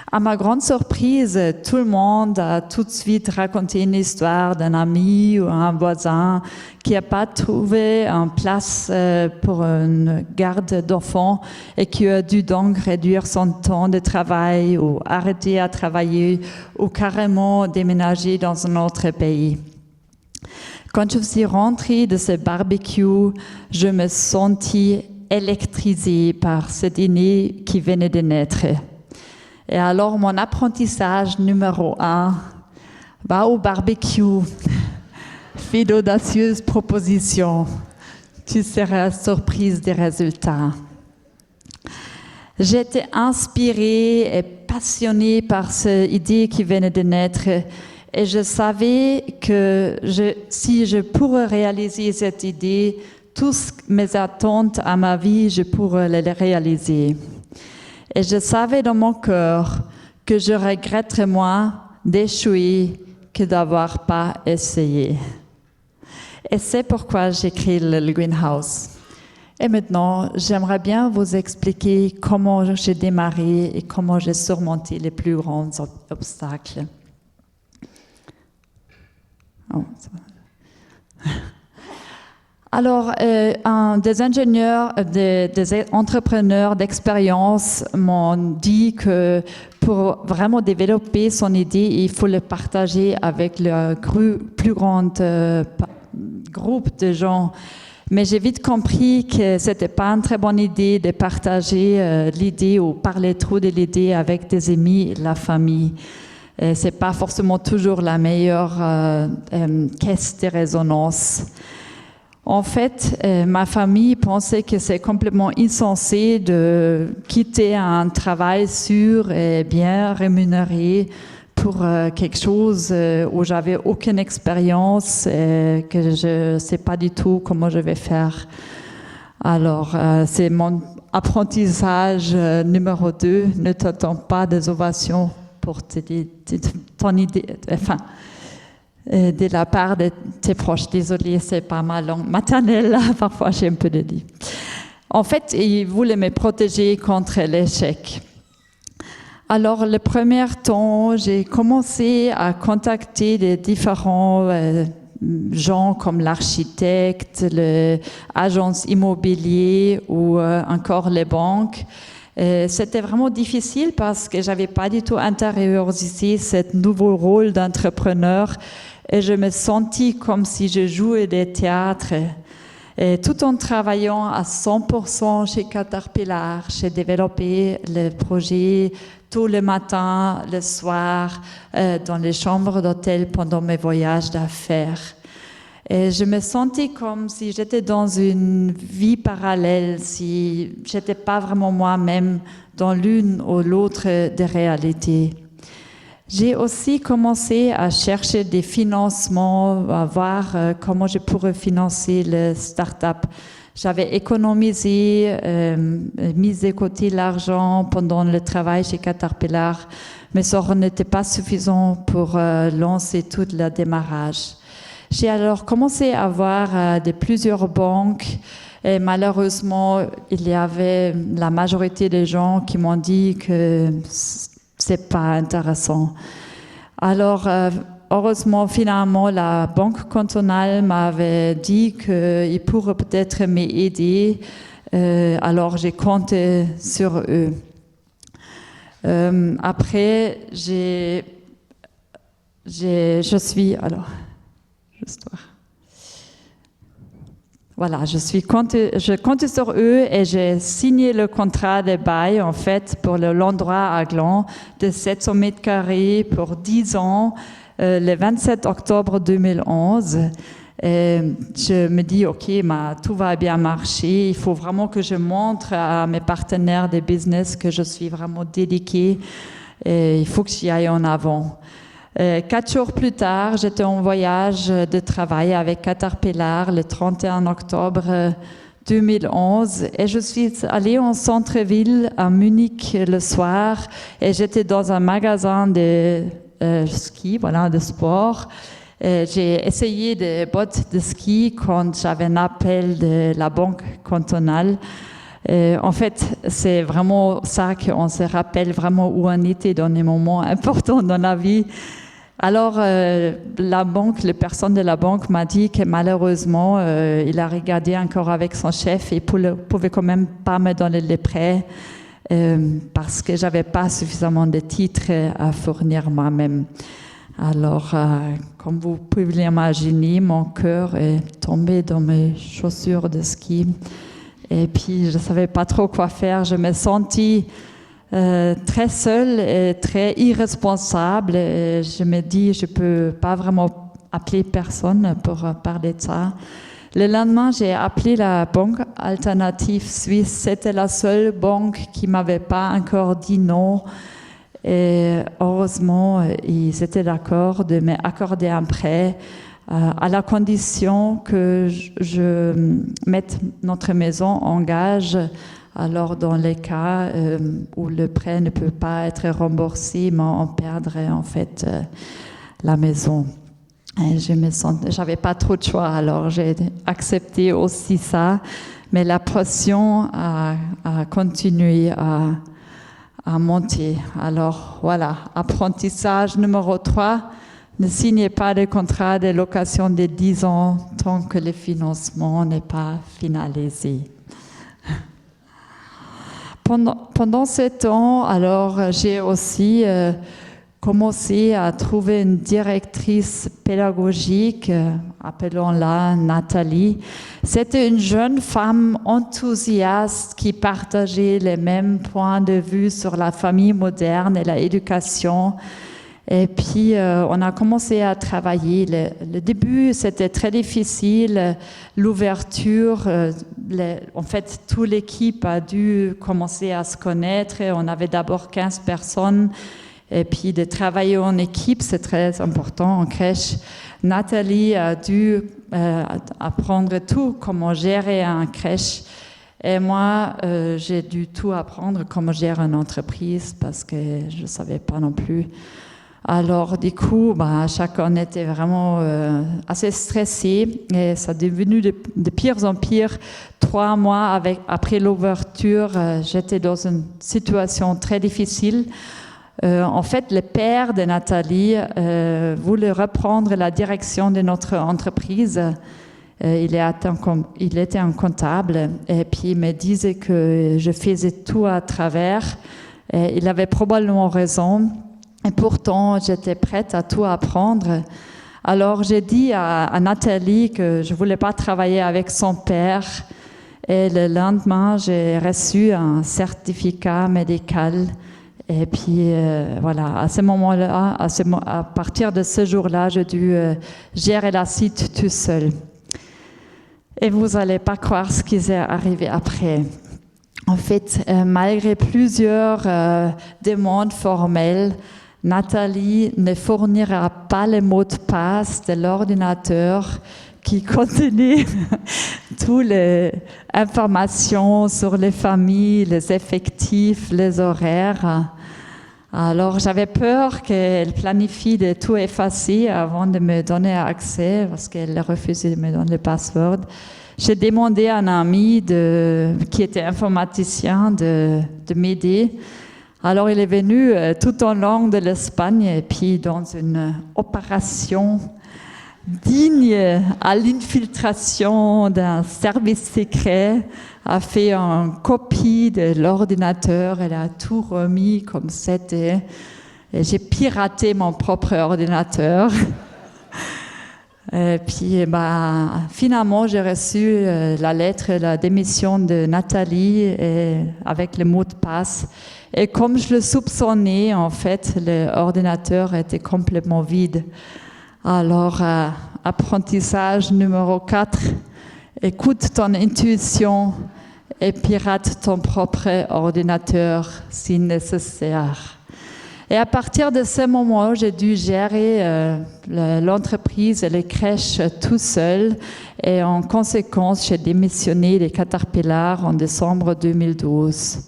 À ma grande surprise, tout le monde a tout de suite raconté une histoire d'un ami ou un voisin qui n'a pas trouvé une place pour une garde d'enfants et qui a dû donc réduire son temps de travail ou arrêter à travailler ou carrément déménager dans un autre pays. Quand je suis rentrée de ce barbecue, je me sentis électrisée par ce dîner qui venait de naître. Et alors, mon apprentissage numéro 1, va au barbecue, fais d'audacieuse propositions, tu seras surprise des résultats. J'étais inspirée et passionnée par cette idée qui venait de naître et je savais que si je pourrais réaliser cette idée, toutes mes attentes à ma vie, je pourrais les réaliser. Et je savais dans mon cœur que je regretterais moins d'échouer que d'avoir pas essayé. Et c'est pourquoi j'ai créé le Greenhouse. Et maintenant, j'aimerais bien vous expliquer comment j'ai démarré et comment j'ai surmonté les plus grands obstacles. Oh, Alors, des ingénieurs, des entrepreneurs d'expérience m'ont dit que pour vraiment développer son idée, il faut le partager avec le plus grand groupe de gens. Mais j'ai vite compris que c'était pas une très bonne idée de partager l'idée ou parler trop de l'idée avec des amis et la famille. C'est pas forcément toujours la meilleure caisse de résonance. En fait, ma famille pensait que c'est complètement insensé de quitter un travail sûr et bien rémunéré pour quelque chose où j'avais aucune expérience et que je ne sais pas du tout comment je vais faire. Alors, c'est mon apprentissage numéro 2. Ne t'attends pas des ovations pour ton idée. Enfin, de la part de tes proches. Désolée, c'est pas ma langue maternelle, parfois j'ai un peu de dit. En fait, ils voulaient me protéger contre l'échec. Alors, le premier temps, j'ai commencé à contacter des différents gens comme l'architecte, l'agence immobilière ou encore les banques. C'était vraiment difficile parce que j'avais pas du tout intériorisé ce nouveau rôle d'entrepreneur et je me sentis comme si je jouais des théâtres. Et tout en travaillant à 100% chez Caterpillar, j'ai développé le projet tout le matin, le soir, dans les chambres d'hôtel pendant mes voyages d'affaires. Et je me sentais comme si j'étais dans une vie parallèle, si j'étais pas vraiment moi-même dans l'une ou l'autre des réalités. J'ai aussi commencé à chercher des financements, à voir comment je pourrais financer le start-up. J'avais économisé, mis de côté l'argent pendant le travail chez Caterpillar, mais ça n'était pas suffisant pour lancer tout le démarrage. J'ai alors commencé à voir plusieurs banques et malheureusement, il y avait la majorité des gens qui m'ont dit que c'est pas intéressant. Alors, heureusement, finalement, la banque cantonale m'avait dit qu'ils pourraient peut-être m'aider. Alors, j'ai compté sur eux. Après, je compte sur eux et j'ai signé le contrat de bail, en fait, pour l'endroit à Gland de 700 mètres carrés pour 10 ans, le 27 octobre 2011. Et je me dis, OK, tout va bien marcher. Il faut vraiment que je montre à mes partenaires de business que je suis vraiment dédiée et il faut que j'y aille en avant. 4 jours plus tard, j'étais en voyage de travail avec Caterpillar le 31 octobre 2011 et je suis allée en centre-ville à Munich le soir et j'étais dans un magasin de ski, de sport. J'ai essayé des bottes de ski quand j'avais un appel de la banque cantonale. En fait, c'est vraiment ça qu'on se rappelle vraiment où on était dans des moments importants dans la vie. Alors, la personne de la banque m'a dit que malheureusement, il a regardé encore avec son chef et il pouvait quand même pas me donner les prêts parce que j'avais pas suffisamment de titres à fournir moi-même. Alors, comme vous pouvez l'imaginer, mon cœur est tombé dans mes chaussures de ski et puis je savais pas trop quoi faire. Je me sentis très seule et très irresponsable. Et je me dis, je peux pas vraiment appeler personne pour parler de ça. Le lendemain, j'ai appelé la banque alternative suisse. C'était la seule banque qui m'avait pas encore dit non. Et heureusement, ils étaient d'accord de m'accorder un prêt à la condition que je mette notre maison en gage. Alors, dans les cas où le prêt ne peut pas être remboursé, on perdrait en fait la maison. Et j'avais pas trop de choix, alors j'ai accepté aussi ça. Mais la pression a continué à monter. Alors voilà, apprentissage numéro 3, Ne signez pas de contrat de location de 10 ans tant que le financement n'est pas finalisé. Pendant ce temps, alors, j'ai aussi commencé à trouver une directrice pédagogique, appelons-la Nathalie. C'était une jeune femme enthousiaste qui partageait les mêmes points de vue sur la famille moderne et l'éducation. Et puis, on a commencé à travailler. Le début, c'était très difficile. L'ouverture, en fait, toute l'équipe a dû commencer à se connaître. On avait d'abord 15 personnes. Et puis, de travailler en équipe, c'est très important en crèche. Nathalie a dû apprendre tout, comment gérer une crèche. Et moi, j'ai dû tout apprendre, comment gérer une entreprise, parce que je ne savais pas non plus. Alors, du coup, chacun était vraiment assez stressé et ça est devenu de pire en pire. 3 mois après l'ouverture, j'étais dans une situation très difficile. En fait, le père de Nathalie voulait reprendre la direction de notre entreprise. Il était un comptable et puis il me disait que je faisais tout à travers. Et il avait probablement raison. Et pourtant, j'étais prête à tout apprendre. Alors, j'ai dit à Nathalie que je ne voulais pas travailler avec son père. Et le lendemain, j'ai reçu un certificat médical. Et puis, voilà, à ce moment-là, à partir de ce jour-là, j'ai dû gérer la site tout seul. Et vous n'allez pas croire ce qui est arrivé après. En fait, malgré plusieurs demandes formelles, Nathalie ne fournira pas les mots de passe de l'ordinateur qui contenait toutes les informations sur les familles, les effectifs, les horaires. Alors, j'avais peur qu'elle planifie de tout effacer avant de me donner accès, parce qu'elle refusait de me donner le password. J'ai demandé à un ami qui était informaticien de m'aider. Alors, il est venu tout au long de l'Espagne et puis dans une opération digne à l'infiltration d'un service secret, a fait une copie de l'ordinateur, elle a tout remis comme c'était. Et j'ai piraté mon propre ordinateur. Et puis, finalement, j'ai reçu la lettre, la démission de Nathalie avec le mot de passe. Et comme je le soupçonnais, en fait, l'ordinateur était complètement vide. Alors, apprentissage numéro 4, écoute ton intuition et pirate ton propre ordinateur si nécessaire. Et à partir de ce moment, j'ai dû gérer l'entreprise et les crèches tout seul. Et en conséquence, j'ai démissionné des Caterpillar en décembre 2012.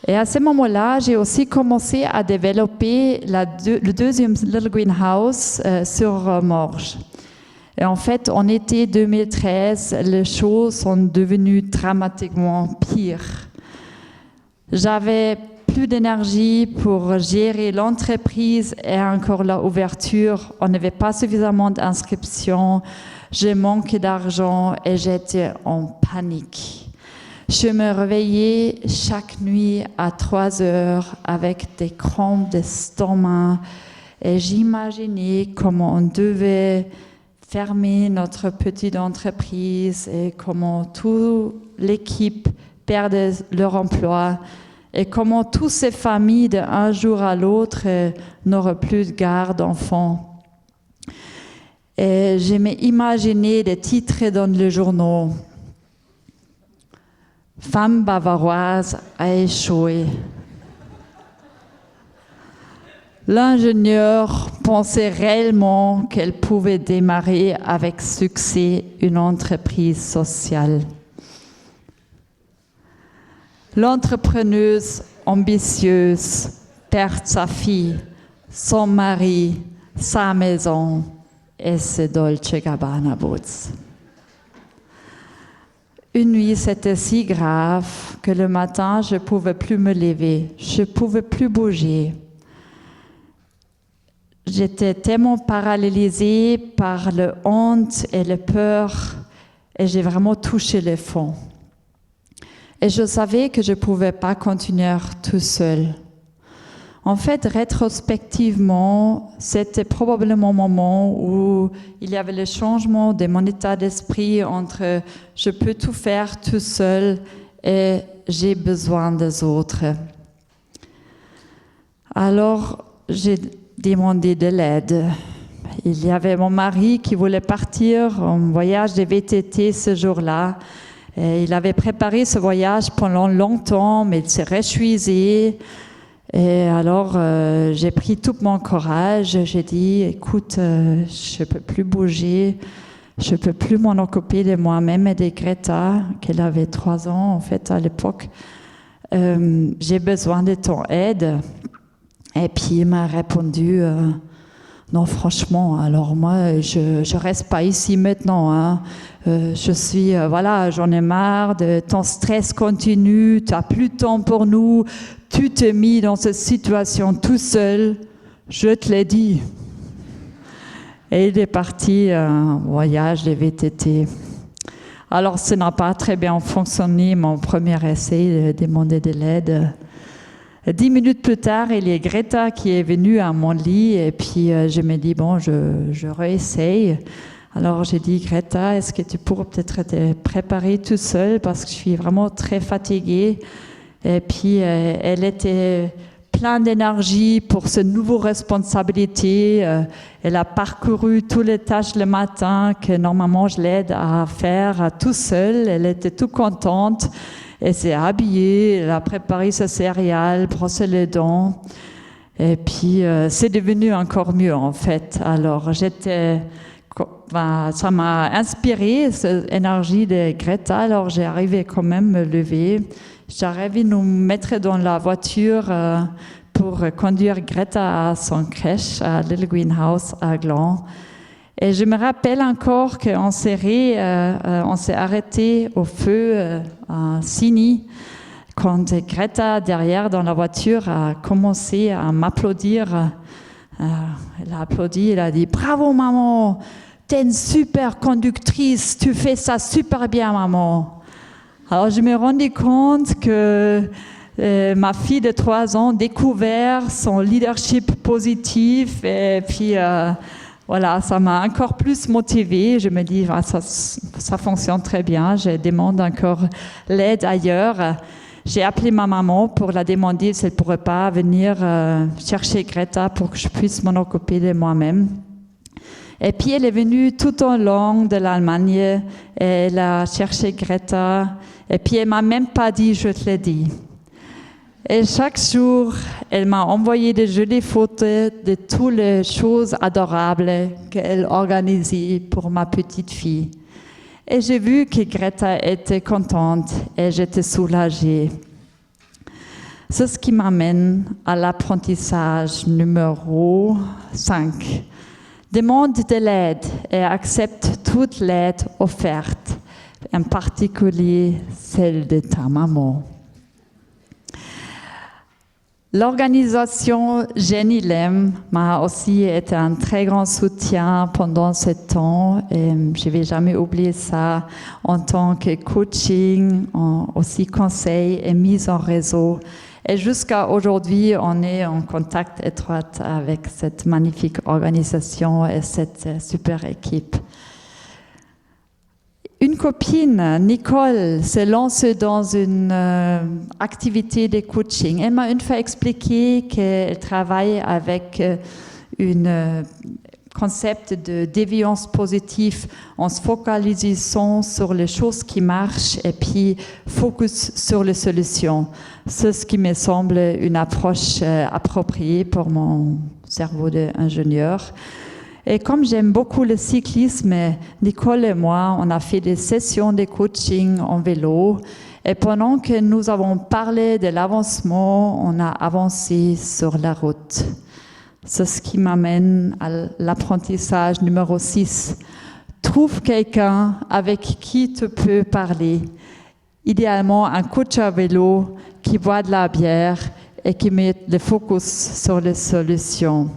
Et à ce moment-là, j'ai aussi commencé à développer le deuxième Little Greenhouse sur Morges. Et en fait, en été 2013, les choses sont devenues dramatiquement pires. J'avais plus d'énergie pour gérer l'entreprise et encore l'ouverture. On n'avait pas suffisamment d'inscriptions. J'ai manqué d'argent et j'étais en panique. Je me réveillais chaque nuit à 3 heures avec des crampes d'estomac et j'imaginais comment on devait fermer notre petite entreprise et comment toute l'équipe perdait leur emploi et comment toutes ces familles d'un jour à l'autre n'auraient plus de garde d'enfants. Et je m'imaginais des titres dans les journaux. Femme bavaroise a échoué. L'ingénieur pensait réellement qu'elle pouvait démarrer avec succès une entreprise sociale. L'entrepreneuse ambitieuse perd sa fille, son mari, sa maison et ses Dolce Gabbana boots. Une nuit, c'était si grave que le matin, je ne pouvais plus me lever, je ne pouvais plus bouger. j'étais tellement paralysée par le honte et la peur, et j'ai vraiment touché le fond. Et je savais que je ne pouvais pas continuer tout seul. En fait, rétrospectivement, c'était probablement le moment où il y avait le changement de mon état d'esprit entre je peux tout faire tout seul et j'ai besoin des autres. Alors, j'ai demandé de l'aide. Il y avait mon mari qui voulait partir en voyage de VTT ce jour-là. Et il avait préparé ce voyage pendant longtemps, mais il s'est réchuisé. Et alors, j'ai pris tout mon courage. J'ai dit, écoute, je ne peux plus bouger. Je ne peux plus m'en occuper de moi-même et de Greta, qu'elle avait 3 ans, en fait, à l'époque. J'ai besoin de ton aide. Et puis, il m'a répondu, non, franchement, alors moi, je reste pas ici maintenant. Hein. Je suis, voilà, j'en ai marre de ton stress continu, tu n'as plus de temps pour nous, tu t'es mis dans cette situation tout seul, je te l'ai dit. Et il est parti en voyage de VTT. Alors, ça n'a pas très bien fonctionné, mon premier essai de demander de l'aide. 10 minutes plus tard, il y a Greta qui est venue à mon lit et puis je me dis, bon, je réessaye. Alors j'ai dit, Greta, est-ce que tu pourrais peut-être te préparer tout seul parce que je suis vraiment très fatiguée. Et puis elle était pleine d'énergie pour cette nouvelle responsabilité. Elle a parcouru toutes les tâches le matin que normalement je l'aide à faire tout seule. Elle était toute contente. Elle s'est habillée, elle a préparé sa céréale, brossé les dents. Et puis, c'est devenu encore mieux, en fait. Alors, ça m'a inspiré, cette énergie de Greta. Alors, j'ai arrivé quand même à me lever. J'ai arrivé à nous mettre dans la voiture pour conduire Greta à son crèche, à Little Greenhouse, à Gland. Et je me rappelle encore qu'on s'est arrêté au feu à Signy quand Greta, derrière dans la voiture, a commencé à m'applaudir. Elle a applaudi, elle a dit « Bravo maman, t'es une super conductrice, tu fais ça super bien maman ». Alors je me rendais compte que ma fille de 3 ans découvert son leadership positif et puis... voilà, ça m'a encore plus motivée. Je me dis, ça fonctionne très bien. Je demande encore l'aide ailleurs. J'ai appelé ma maman pour la demander si elle ne pourrait pas venir chercher Greta pour que je puisse m'en occuper de moi-même. Et puis, elle est venue tout au long de l'Allemagne. Elle a cherché Greta. Et puis, elle ne m'a même pas dit, je te l'ai dit. Et chaque jour, elle m'a envoyé des jolies photos de toutes les choses adorables qu'elle organisait pour ma petite fille. Et j'ai vu que Greta était contente et j'étais soulagée. C'est ce qui m'amène à l'apprentissage numéro 5. Demande de l'aide et accepte toute l'aide offerte, en particulier celle de ta maman. L'organisation Genilem m'a aussi été un très grand soutien pendant ce temps et je ne vais jamais oublier ça en tant que coaching, aussi conseil et mise en réseau. Et jusqu'à aujourd'hui, on est en contact étroit avec cette magnifique organisation et cette super équipe. Une copine, Nicole, s'est lancée dans une activité de coaching. Elle m'a une fois expliqué qu'elle travaille avec un concept de déviance positive en se focalisant sur les choses qui marchent et puis focus sur les solutions. C'est ce qui me semble une approche appropriée pour mon cerveau d'ingénieur. Et comme j'aime beaucoup le cyclisme, Nicole et moi, on a fait des sessions de coaching en vélo. Et pendant que nous avons parlé de l'avancement, on a avancé sur la route. C'est ce qui m'amène à l'apprentissage numéro 6. Trouve quelqu'un avec qui tu peux parler. Idéalement, un coach à vélo qui boit de la bière et qui met le focus sur les solutions.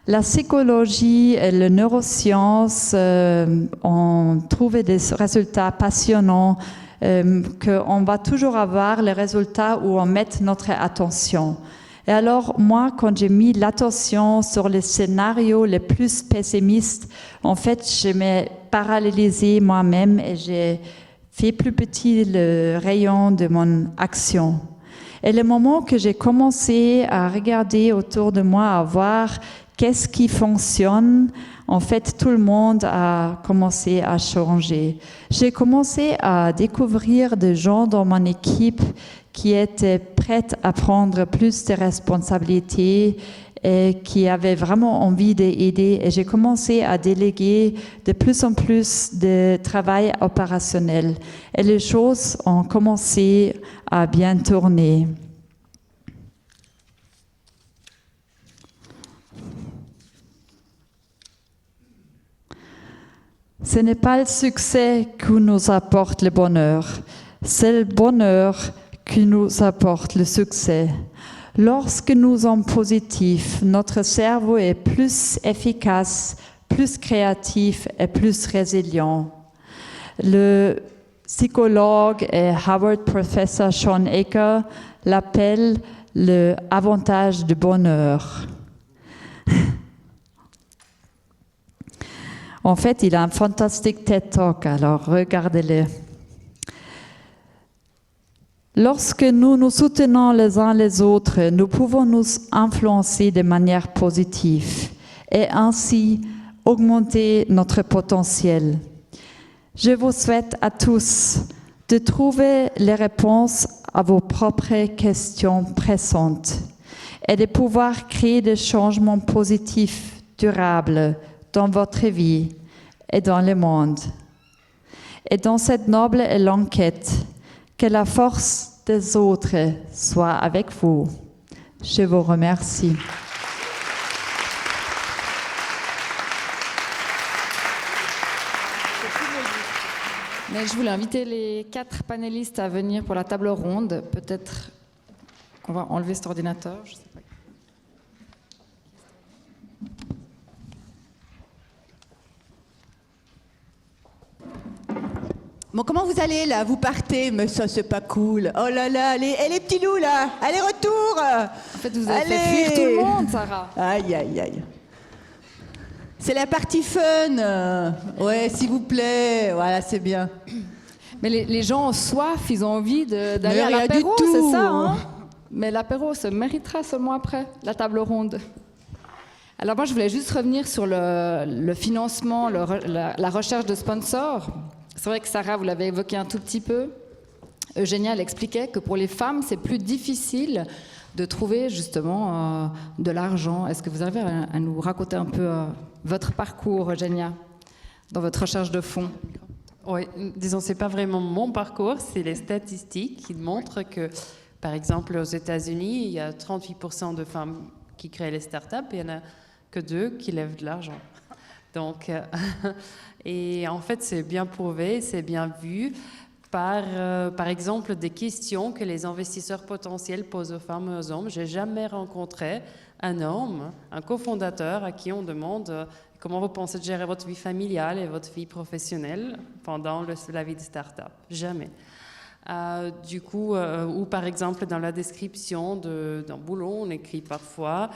La psychologie et les neurosciences ont trouvé des résultats passionnants, qu'on va toujours avoir les résultats où on met notre attention. Et alors, moi, quand j'ai mis l'attention sur les scénarios les plus pessimistes, en fait, je m'ai paralysée moi-même et j'ai fait plus petit le rayon de mon action. Et le moment que j'ai commencé à regarder autour de moi, à voir qu'est-ce qui fonctionne, en fait, tout le monde a commencé à changer. J'ai commencé à découvrir des gens dans mon équipe qui étaient prêts à prendre plus de responsabilités et qui avaient vraiment envie d'aider. Et j'ai commencé à déléguer de plus en plus de travail opérationnel. Et les choses ont commencé à bien tourner. Ce n'est pas le succès qui nous apporte le bonheur, c'est le bonheur qui nous apporte le succès. Lorsque nous sommes positifs, notre cerveau est plus efficace, plus créatif et plus résilient. Le psychologue et Harvard professeur Sean Aker l'appelle le avantage du bonheur. En fait, il a un fantastique TED Talk, alors regardez-le. Lorsque nous nous soutenons les uns les autres, nous pouvons nous influencer de manière positive et ainsi augmenter notre potentiel. Je vous souhaite à tous de trouver les réponses à vos propres questions pressantes et de pouvoir créer des changements positifs, durables, dans votre vie et dans le monde. Et dans cette noble et longue quête, que la force des autres soit avec vous. Je vous remercie. Mais je voulais inviter les 4 panélistes à venir pour la table ronde. Peut-être qu'on va enlever cet ordinateur, je sais pas. Bon, comment vous allez là? Vous partez, mais ça c'est pas cool. Oh là là, les petits loups là, allez retour. En fait, vous avez fait fuir tout le monde, Sarah. Aïe aïe aïe. C'est la partie fun. Ouais, s'il vous plaît, voilà, c'est bien. Mais les gens ont soif, ils ont envie d'aller à l'apéro, c'est ça, hein? Mais l'apéro se méritera seulement après la table ronde. Alors moi, je voulais juste revenir sur le financement, la recherche de sponsors. C'est vrai que Sarah, vous l'avez évoqué un tout petit peu. Eugénia, elle expliquait que pour les femmes, c'est plus difficile de trouver justement de l'argent. Est-ce que vous arrivez à nous raconter un peu votre parcours, Eugénia, dans votre recherche de fonds? Oui, disons, c'est pas vraiment mon parcours, c'est les statistiques qui montrent que, par exemple, aux États-Unis, il y a 38% de femmes qui créent les startups et il n'y en a que 2 qui lèvent de l'argent. Donc, et en fait, c'est bien prouvé, c'est bien vu par exemple, des questions que les investisseurs potentiels posent aux femmes et aux hommes. J'ai jamais rencontré un homme, un cofondateur à qui on demande comment vous pensez de gérer votre vie familiale et votre vie professionnelle pendant la vie de start-up. Jamais. Du coup, ou par exemple, dans la description d'un boulot, on écrit parfois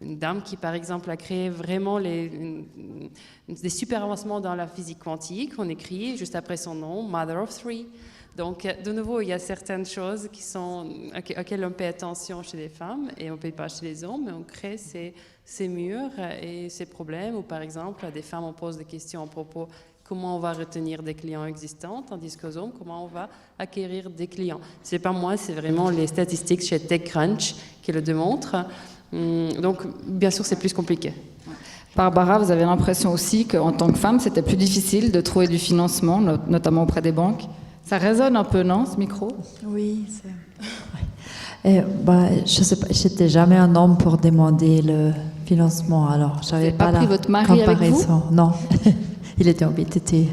une dame qui, par exemple, a créé vraiment des super avancements dans la physique quantique. On écrit juste après son nom, Mother of Three. Donc, de nouveau, il y a certaines choses auxquelles on paie attention chez les femmes et on ne paie pas chez les hommes, mais on crée ces murs et ces problèmes où, par exemple, à des femmes, on pose des questions à propos comment on va retenir des clients existants, tandis qu'aux hommes, comment on va acquérir des clients. Ce n'est pas moi, c'est vraiment les statistiques chez TechCrunch qui le démontrent. Donc, bien sûr, c'est plus compliqué. Barbara, vous avez l'impression aussi qu'en tant que femme, c'était plus difficile de trouver du financement, notamment auprès des banques. Ça résonne un peu, non, ce micro? Oui, c'est... je sais pas, j'étais jamais un homme pour demander le financement, alors j'avais pas la pris votre mari comparaison. Avec vous? Non, il était en BTT.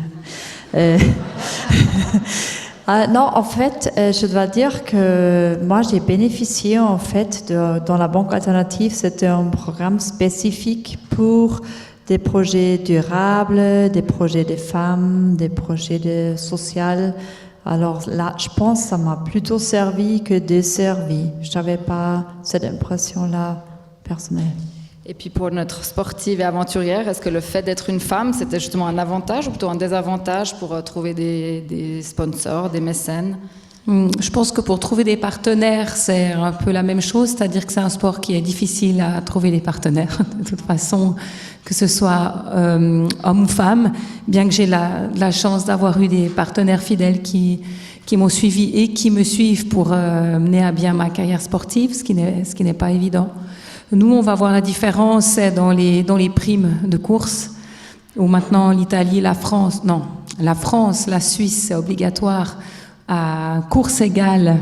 Non, en fait, je dois dire que moi, j'ai bénéficié, en fait, dans la Banque Alternative, c'était un programme spécifique pour des projets durables, des projets des femmes, des projets sociaux. Alors là, je pense que ça m'a plutôt servi que desservi. Je n'avais pas cette impression-là personnelle. Et puis pour notre sportive et aventurière, est-ce que le fait d'être une femme, c'était justement un avantage ou plutôt un désavantage pour trouver des sponsors, des mécènes? Je pense que pour trouver des partenaires, c'est un peu la même chose, c'est-à-dire que c'est un sport qui est difficile à trouver des partenaires, de toute façon, que ce soit homme ou femme, bien que j'ai la chance d'avoir eu des partenaires fidèles qui m'ont suivi et qui me suivent pour mener à bien ma carrière sportive, ce qui n'est pas évident. Nous, on va voir la différence dans les primes de course, où maintenant l'Italie, la France, la Suisse, c'est obligatoire à course égale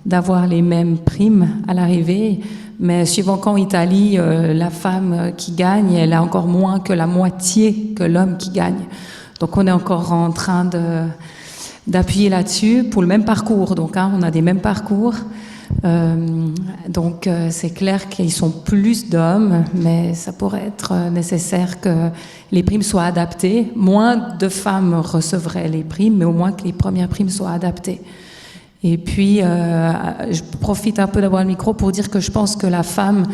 d'avoir les mêmes primes à l'arrivée, mais suivant qu'en Italie, la femme qui gagne, elle a encore moins que la moitié que l'homme qui gagne. Donc on est encore en train d'appuyer là-dessus pour le même parcours. Donc on a des mêmes parcours. Donc c'est clair qu'ils sont plus d'hommes, mais ça pourrait être nécessaire que les primes soient adaptées. Moins de femmes recevraient les primes, mais au moins que les premières primes soient adaptées. Et puis, je profite un peu d'avoir le micro pour dire que je pense que la femme,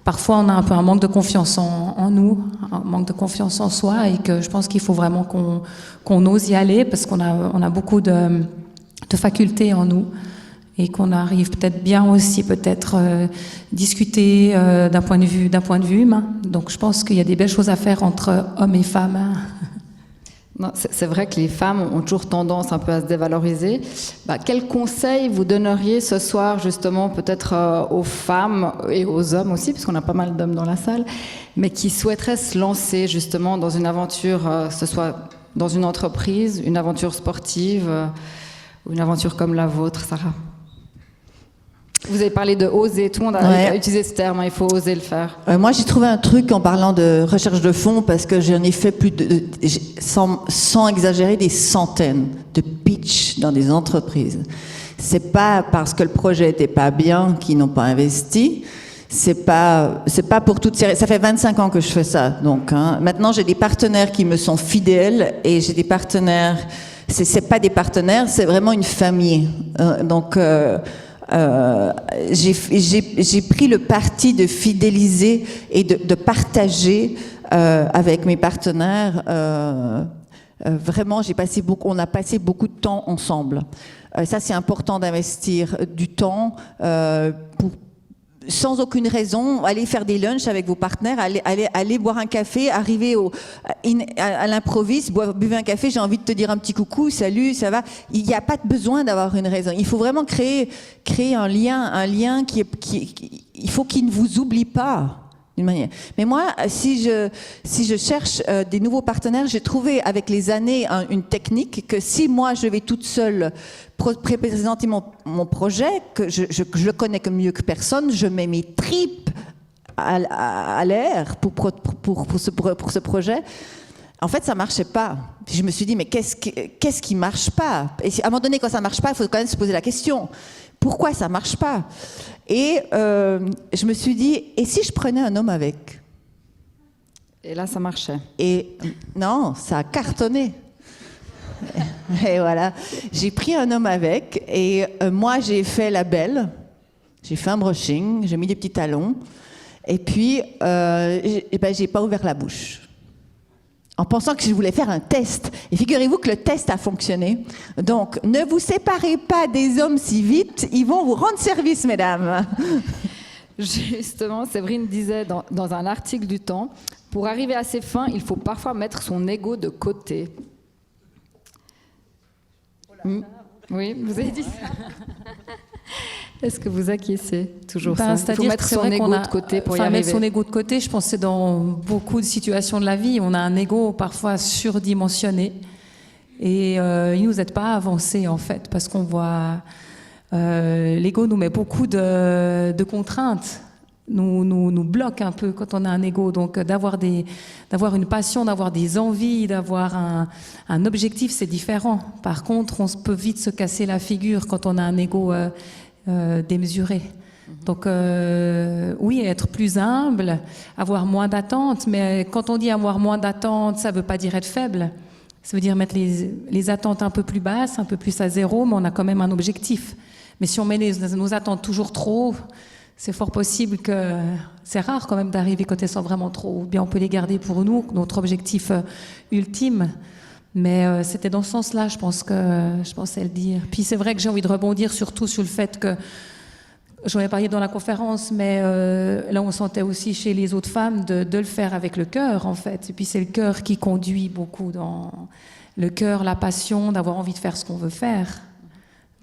parfois on a un peu un manque de confiance en nous, un manque de confiance en soi, et que je pense qu'il faut vraiment qu'on ose y aller, parce qu'on a beaucoup de facultés en nous. Et qu'on arrive peut-être bien aussi, discuter d'un point de vue humain. Donc je pense qu'il y a des belles choses à faire entre hommes et femmes. Non, c'est vrai que les femmes ont toujours tendance un peu à se dévaloriser. Quel conseil vous donneriez ce soir justement peut-être aux femmes et aux hommes aussi, puisqu'on a pas mal d'hommes dans la salle, mais qui souhaiteraient se lancer justement dans une aventure, que ce soit dans une entreprise, une aventure sportive, ou une aventure comme la vôtre, Sarah? Vous avez parlé de oser, tout le monde a utilisé ce terme, il faut oser le faire. Moi, j'ai trouvé un truc en parlant de recherche de fonds, parce que j'en ai fait sans exagérer, des centaines de pitchs dans des entreprises. C'est pas parce que le projet était pas bien qu'ils n'ont pas investi. C'est pas pour toutes ces... Ça fait 25 ans que je fais ça. Donc, maintenant, j'ai des partenaires qui me sont fidèles, et j'ai des partenaires... C'est pas des partenaires, c'est vraiment une famille. J'ai pris le parti de fidéliser et de partager avec mes partenaires. Vraiment, on a passé beaucoup de temps ensemble. Ça, c'est important d'investir du temps sans aucune raison, aller faire des lunchs avec vos partenaires, aller boire un café, arriver à l'improviste, buvez un café, j'ai envie de te dire un petit coucou, salut, ça va. Il n'y a pas besoin d'avoir une raison. Il faut vraiment créer un lien il faut qu'il ne vous oublie pas. D'une manière. Mais moi, si je cherche des nouveaux partenaires, j'ai trouvé avec les années une technique que si moi je vais toute seule présenter mon projet, que je le connais mieux que personne, je mets mes tripes à l'air pour ce projet. En fait, ça marchait pas. Je me suis dit, mais qu'est-ce qui marche pas? Et à un moment donné, quand ça marche pas, il faut quand même se poser la question. Pourquoi ça marche pas? Et je me suis dit, et si je prenais un homme avec? Et là, ça marchait. Et non, ça a cartonné. Et voilà, j'ai pris un homme avec, et moi, j'ai fait la belle. J'ai fait un brushing, j'ai mis des petits talons, et puis, j'ai pas ouvert la bouche. En pensant que je voulais faire un test. Et figurez-vous que le test a fonctionné. Donc, ne vous séparez pas des hommes si vite, ils vont vous rendre service, mesdames. Justement, Séverine disait dans un article du Temps, pour arriver à ses fins, il faut parfois mettre son ego de côté. Oui, vous avez dit ça. Est-ce que vous acquiescez toujours ça? Il faut mettre son ego de côté pour y arriver. Mettre son ego de côté, je pense que c'est dans beaucoup de situations de la vie. On a un ego parfois surdimensionné et il ne nous aide pas à avancer en fait, parce qu'on voit l'ego nous met beaucoup de contraintes. nous bloque un peu quand on a un ego. Donc d'avoir une passion, d'avoir des envies, d'avoir un objectif, c'est différent. Par contre, on peut vite se casser la figure quand on a un ego démesuré. Donc oui, être plus humble, avoir moins d'attentes, mais quand on dit avoir moins d'attentes, ça ne veut pas dire être faible. Ça veut dire mettre les attentes un peu plus basses, un peu plus à zéro, mais on a quand même un objectif. Mais si on met nos attentes toujours trop, c'est fort possible que c'est rare quand même d'arriver quand elles sont vraiment trop. Ou bien on peut les garder pour nous, notre objectif ultime. Mais c'était dans ce sens-là, je pensais le dire. Puis c'est vrai que j'ai envie de rebondir surtout sur le fait que, j'en ai parlé dans la conférence, mais là on sentait aussi chez les autres femmes de le faire avec le cœur en fait. Et puis c'est le cœur qui conduit beaucoup dans le cœur, la passion, d'avoir envie de faire ce qu'on veut faire.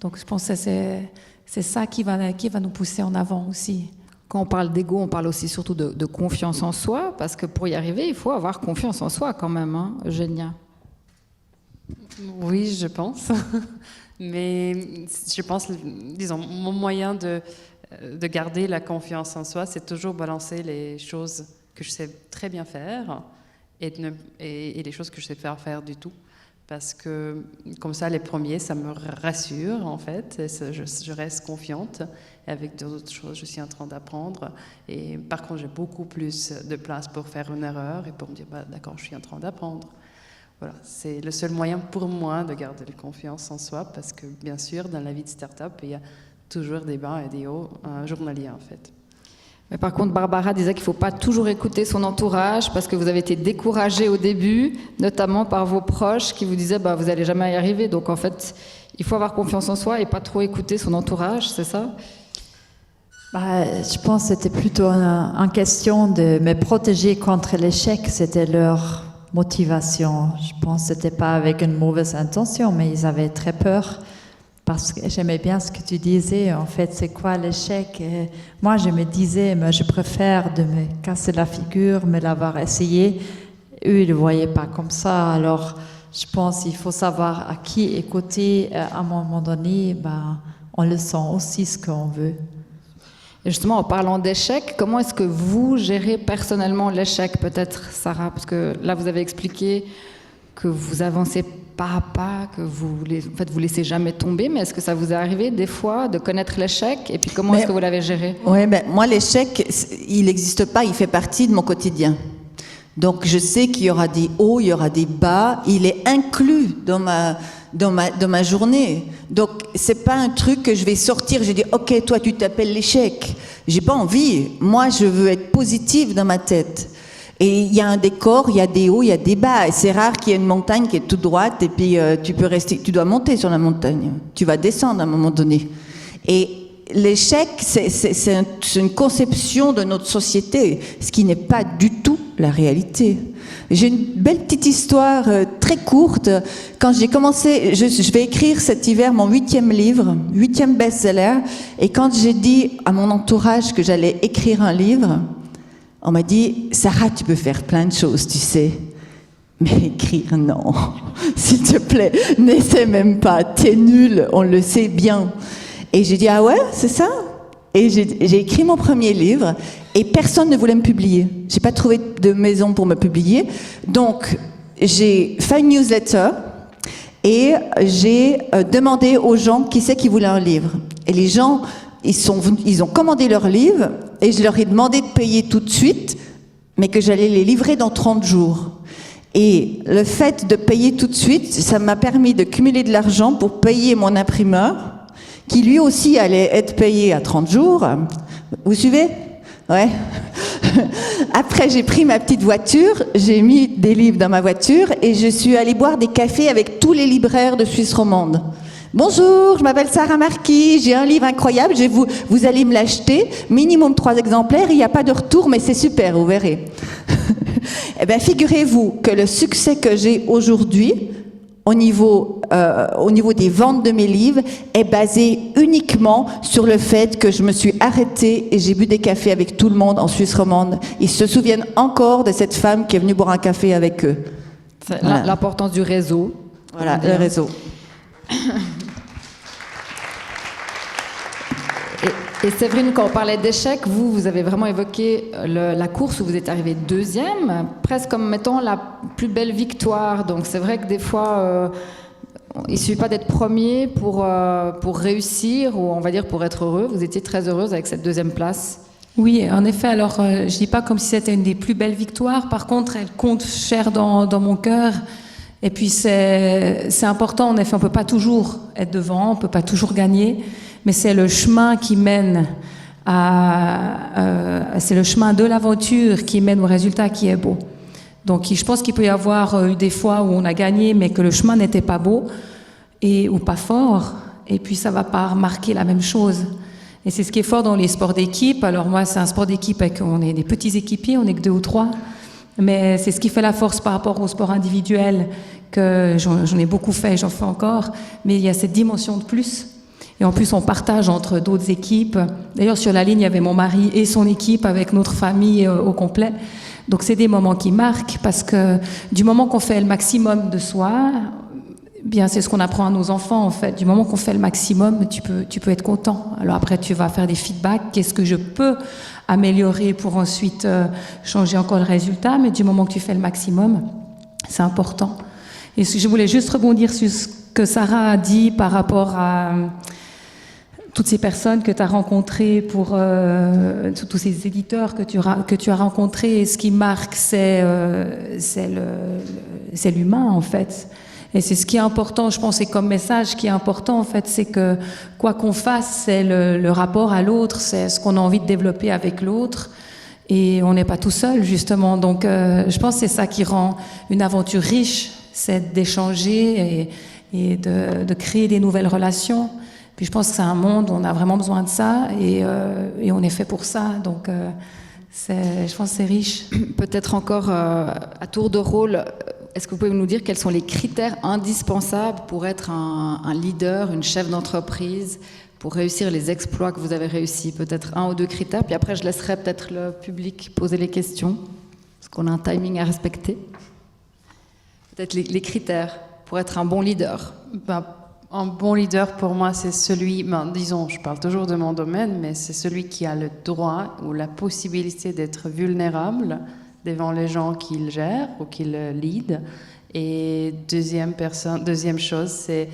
Donc je pense que c'est ça qui va nous pousser en avant aussi. Quand on parle d'ego, on parle aussi surtout de confiance en soi, parce que pour y arriver, il faut avoir confiance en soi quand même, hein, Eugénia. Oui, je pense. Mais je pense, disons, mon moyen de garder la confiance en soi, c'est toujours balancer les choses que je sais très bien faire et les choses que je sais pas faire du tout. Parce que comme ça, les premiers, ça me rassure en fait. Et je reste confiante. Et avec d'autres choses, je suis en train d'apprendre. Et par contre, j'ai beaucoup plus de place pour faire une erreur et pour me dire, d'accord, je suis en train d'apprendre. Voilà, c'est le seul moyen pour moi de garder la confiance en soi. Parce que bien sûr, dans la vie de start-up, il y a toujours des bas et des hauts journaliers en fait. Mais par contre, Barbara disait qu'il ne faut pas toujours écouter son entourage parce que vous avez été découragée au début, notamment par vos proches qui vous disaient vous n'allez jamais y arriver. Donc en fait, il faut avoir confiance en soi et pas trop écouter son entourage, c'est ça ? Je pense que c'était plutôt en question de me protéger contre l'échec. C'était leur motivation. Je pense que ce n'était pas avec une mauvaise intention, mais ils avaient très peur. Parce que j'aimais bien ce que tu disais, en fait, c'est quoi l'échec? Et moi, je me disais, je préfère de me casser la figure, me l'avoir essayé. Eux, ils ne le voyaient pas comme ça. Alors, je pense qu'il faut savoir à qui écouter. À un moment donné, on le sent aussi ce qu'on veut. Et justement, en parlant d'échec, comment est-ce que vous gérez personnellement l'échec, peut-être, Sarah? Parce que là, vous avez expliqué que vous avancez pas à pas, que vous laissez jamais tomber, mais est-ce que ça vous est arrivé des fois de connaître l'échec et puis comment est-ce que vous l'avez géré? Oui, moi l'échec, il n'existe pas, il fait partie de mon quotidien. Donc je sais qu'il y aura des hauts, il y aura des bas, il est inclus dans ma journée. Donc c'est pas un truc que je vais sortir, je dis ok, toi tu t'appelles l'échec. J'ai pas envie, moi je veux être positive dans ma tête. Et il y a un décor, il y a des hauts, il y a des bas. Et c'est rare qu'il y ait une montagne qui est toute droite et puis tu dois monter sur la montagne. Tu vas descendre à un moment donné. Et l'échec, c'est une conception de notre société, ce qui n'est pas du tout la réalité. J'ai une belle petite histoire très courte. Quand j'ai commencé, je vais écrire cet hiver mon 8e livre, 8e best-seller. Et quand j'ai dit à mon entourage que j'allais écrire un livre, on m'a dit, Sarah, tu peux faire plein de choses, tu sais. Mais écrire, non. S'il te plaît, n'essaie même pas. T'es nulle, on le sait bien. Et j'ai dit, ah ouais, c'est ça? Et j'ai écrit mon premier livre et personne ne voulait me publier. J'ai pas trouvé de maison pour me publier. Donc, j'ai fait une newsletter et j'ai demandé aux gens qui c'est qui voulait un livre. Et les gens, ils ont commandé leur livre et je leur ai demandé de payer tout de suite, mais que j'allais les livrer dans 30 jours. Et le fait de payer tout de suite, ça m'a permis de cumuler de l'argent pour payer mon imprimeur, qui lui aussi allait être payé à 30 jours. Vous suivez? Ouais. Après, j'ai pris ma petite voiture, j'ai mis des livres dans ma voiture et je suis allée boire des cafés avec tous les libraires de Suisse romande. Bonjour, je m'appelle Sarah Marquis, j'ai un livre incroyable, vous allez me l'acheter, minimum 3 exemplaires, il n'y a pas de retour, mais c'est super, vous verrez. Eh bien, figurez-vous que le succès que j'ai aujourd'hui, au niveau des ventes de mes livres, est basé uniquement sur le fait que je me suis arrêtée et j'ai bu des cafés avec tout le monde en Suisse romande. Ils se souviennent encore de cette femme qui est venue boire un café avec eux. Voilà. L'importance du réseau. Voilà, le réseau. Et Séverine, quand on parlait d'échec, vous avez vraiment évoqué la course où vous êtes arrivé deuxième, presque comme, mettons, la plus belle victoire. Donc c'est vrai que des fois, il ne suffit pas d'être premier pour réussir, ou on va dire pour être heureux. Vous étiez très heureuse avec cette deuxième place. Oui, en effet. Alors, je ne dis pas comme si c'était une des plus belles victoires. Par contre, elle compte cher dans mon cœur. Et puis, c'est important. En effet, on ne peut pas toujours être devant, on ne peut pas toujours gagner. Mais c'est le chemin qui mène c'est le chemin de l'aventure qui mène au résultat qui est beau. Donc, je pense qu'il peut y avoir eu des fois où on a gagné, mais que le chemin n'était pas beau ou pas fort. Et puis, ça ne va pas remarquer la même chose. Et c'est ce qui est fort dans les sports d'équipe. Alors moi, c'est un sport d'équipe avec on est des petits équipiers, on n'est que 2 ou 3. Mais c'est ce qui fait la force par rapport au sport individuel, que j'en ai beaucoup fait et j'en fais encore. Mais il y a cette dimension de plus. Et en plus, on partage entre d'autres équipes. D'ailleurs, sur la ligne, il y avait mon mari et son équipe avec notre famille au complet. Donc c'est des moments qui marquent parce que du moment qu'on fait le maximum de soi, bien c'est ce qu'on apprend à nos enfants en fait. Du moment qu'on fait le maximum, tu peux être content. Alors après tu vas faire des feedbacks, qu'est-ce que je peux améliorer pour ensuite changer encore le résultat, mais du moment que tu fais le maximum, c'est important. Et je voulais juste rebondir sur ce que Sarah a dit par rapport à toutes ces personnes que tu as rencontrées, pour tous ces éditeurs que tu as rencontrés. Et ce qui marque, c'est l'humain, en fait. Et c'est ce qui est important, je pense, et comme message qui est important, en fait, c'est que quoi qu'on fasse, c'est le rapport à l'autre, c'est ce qu'on a envie de développer avec l'autre. Et on n'est pas tout seul, justement. Donc, je pense que c'est ça qui rend une aventure riche, c'est d'échanger et de créer des nouvelles relations. Puis je pense que c'est un monde où on a vraiment besoin de ça et on est fait pour ça. Donc je pense que c'est riche. Peut-être encore à tour de rôle, est-ce que vous pouvez nous dire quels sont les critères indispensables pour être un leader, une chef d'entreprise, pour réussir les exploits que vous avez réussis? Peut-être 1 ou 2 critères, puis après je laisserai peut-être le public poser les questions, parce qu'on a un timing à respecter. Peut-être les critères pour être un bon leader. Un bon leader, pour moi, c'est celui, disons, je parle toujours de mon domaine, mais c'est celui qui a le droit ou la possibilité d'être vulnérable devant les gens qu'il gère ou qu'il lead. Et deuxième chose, c'est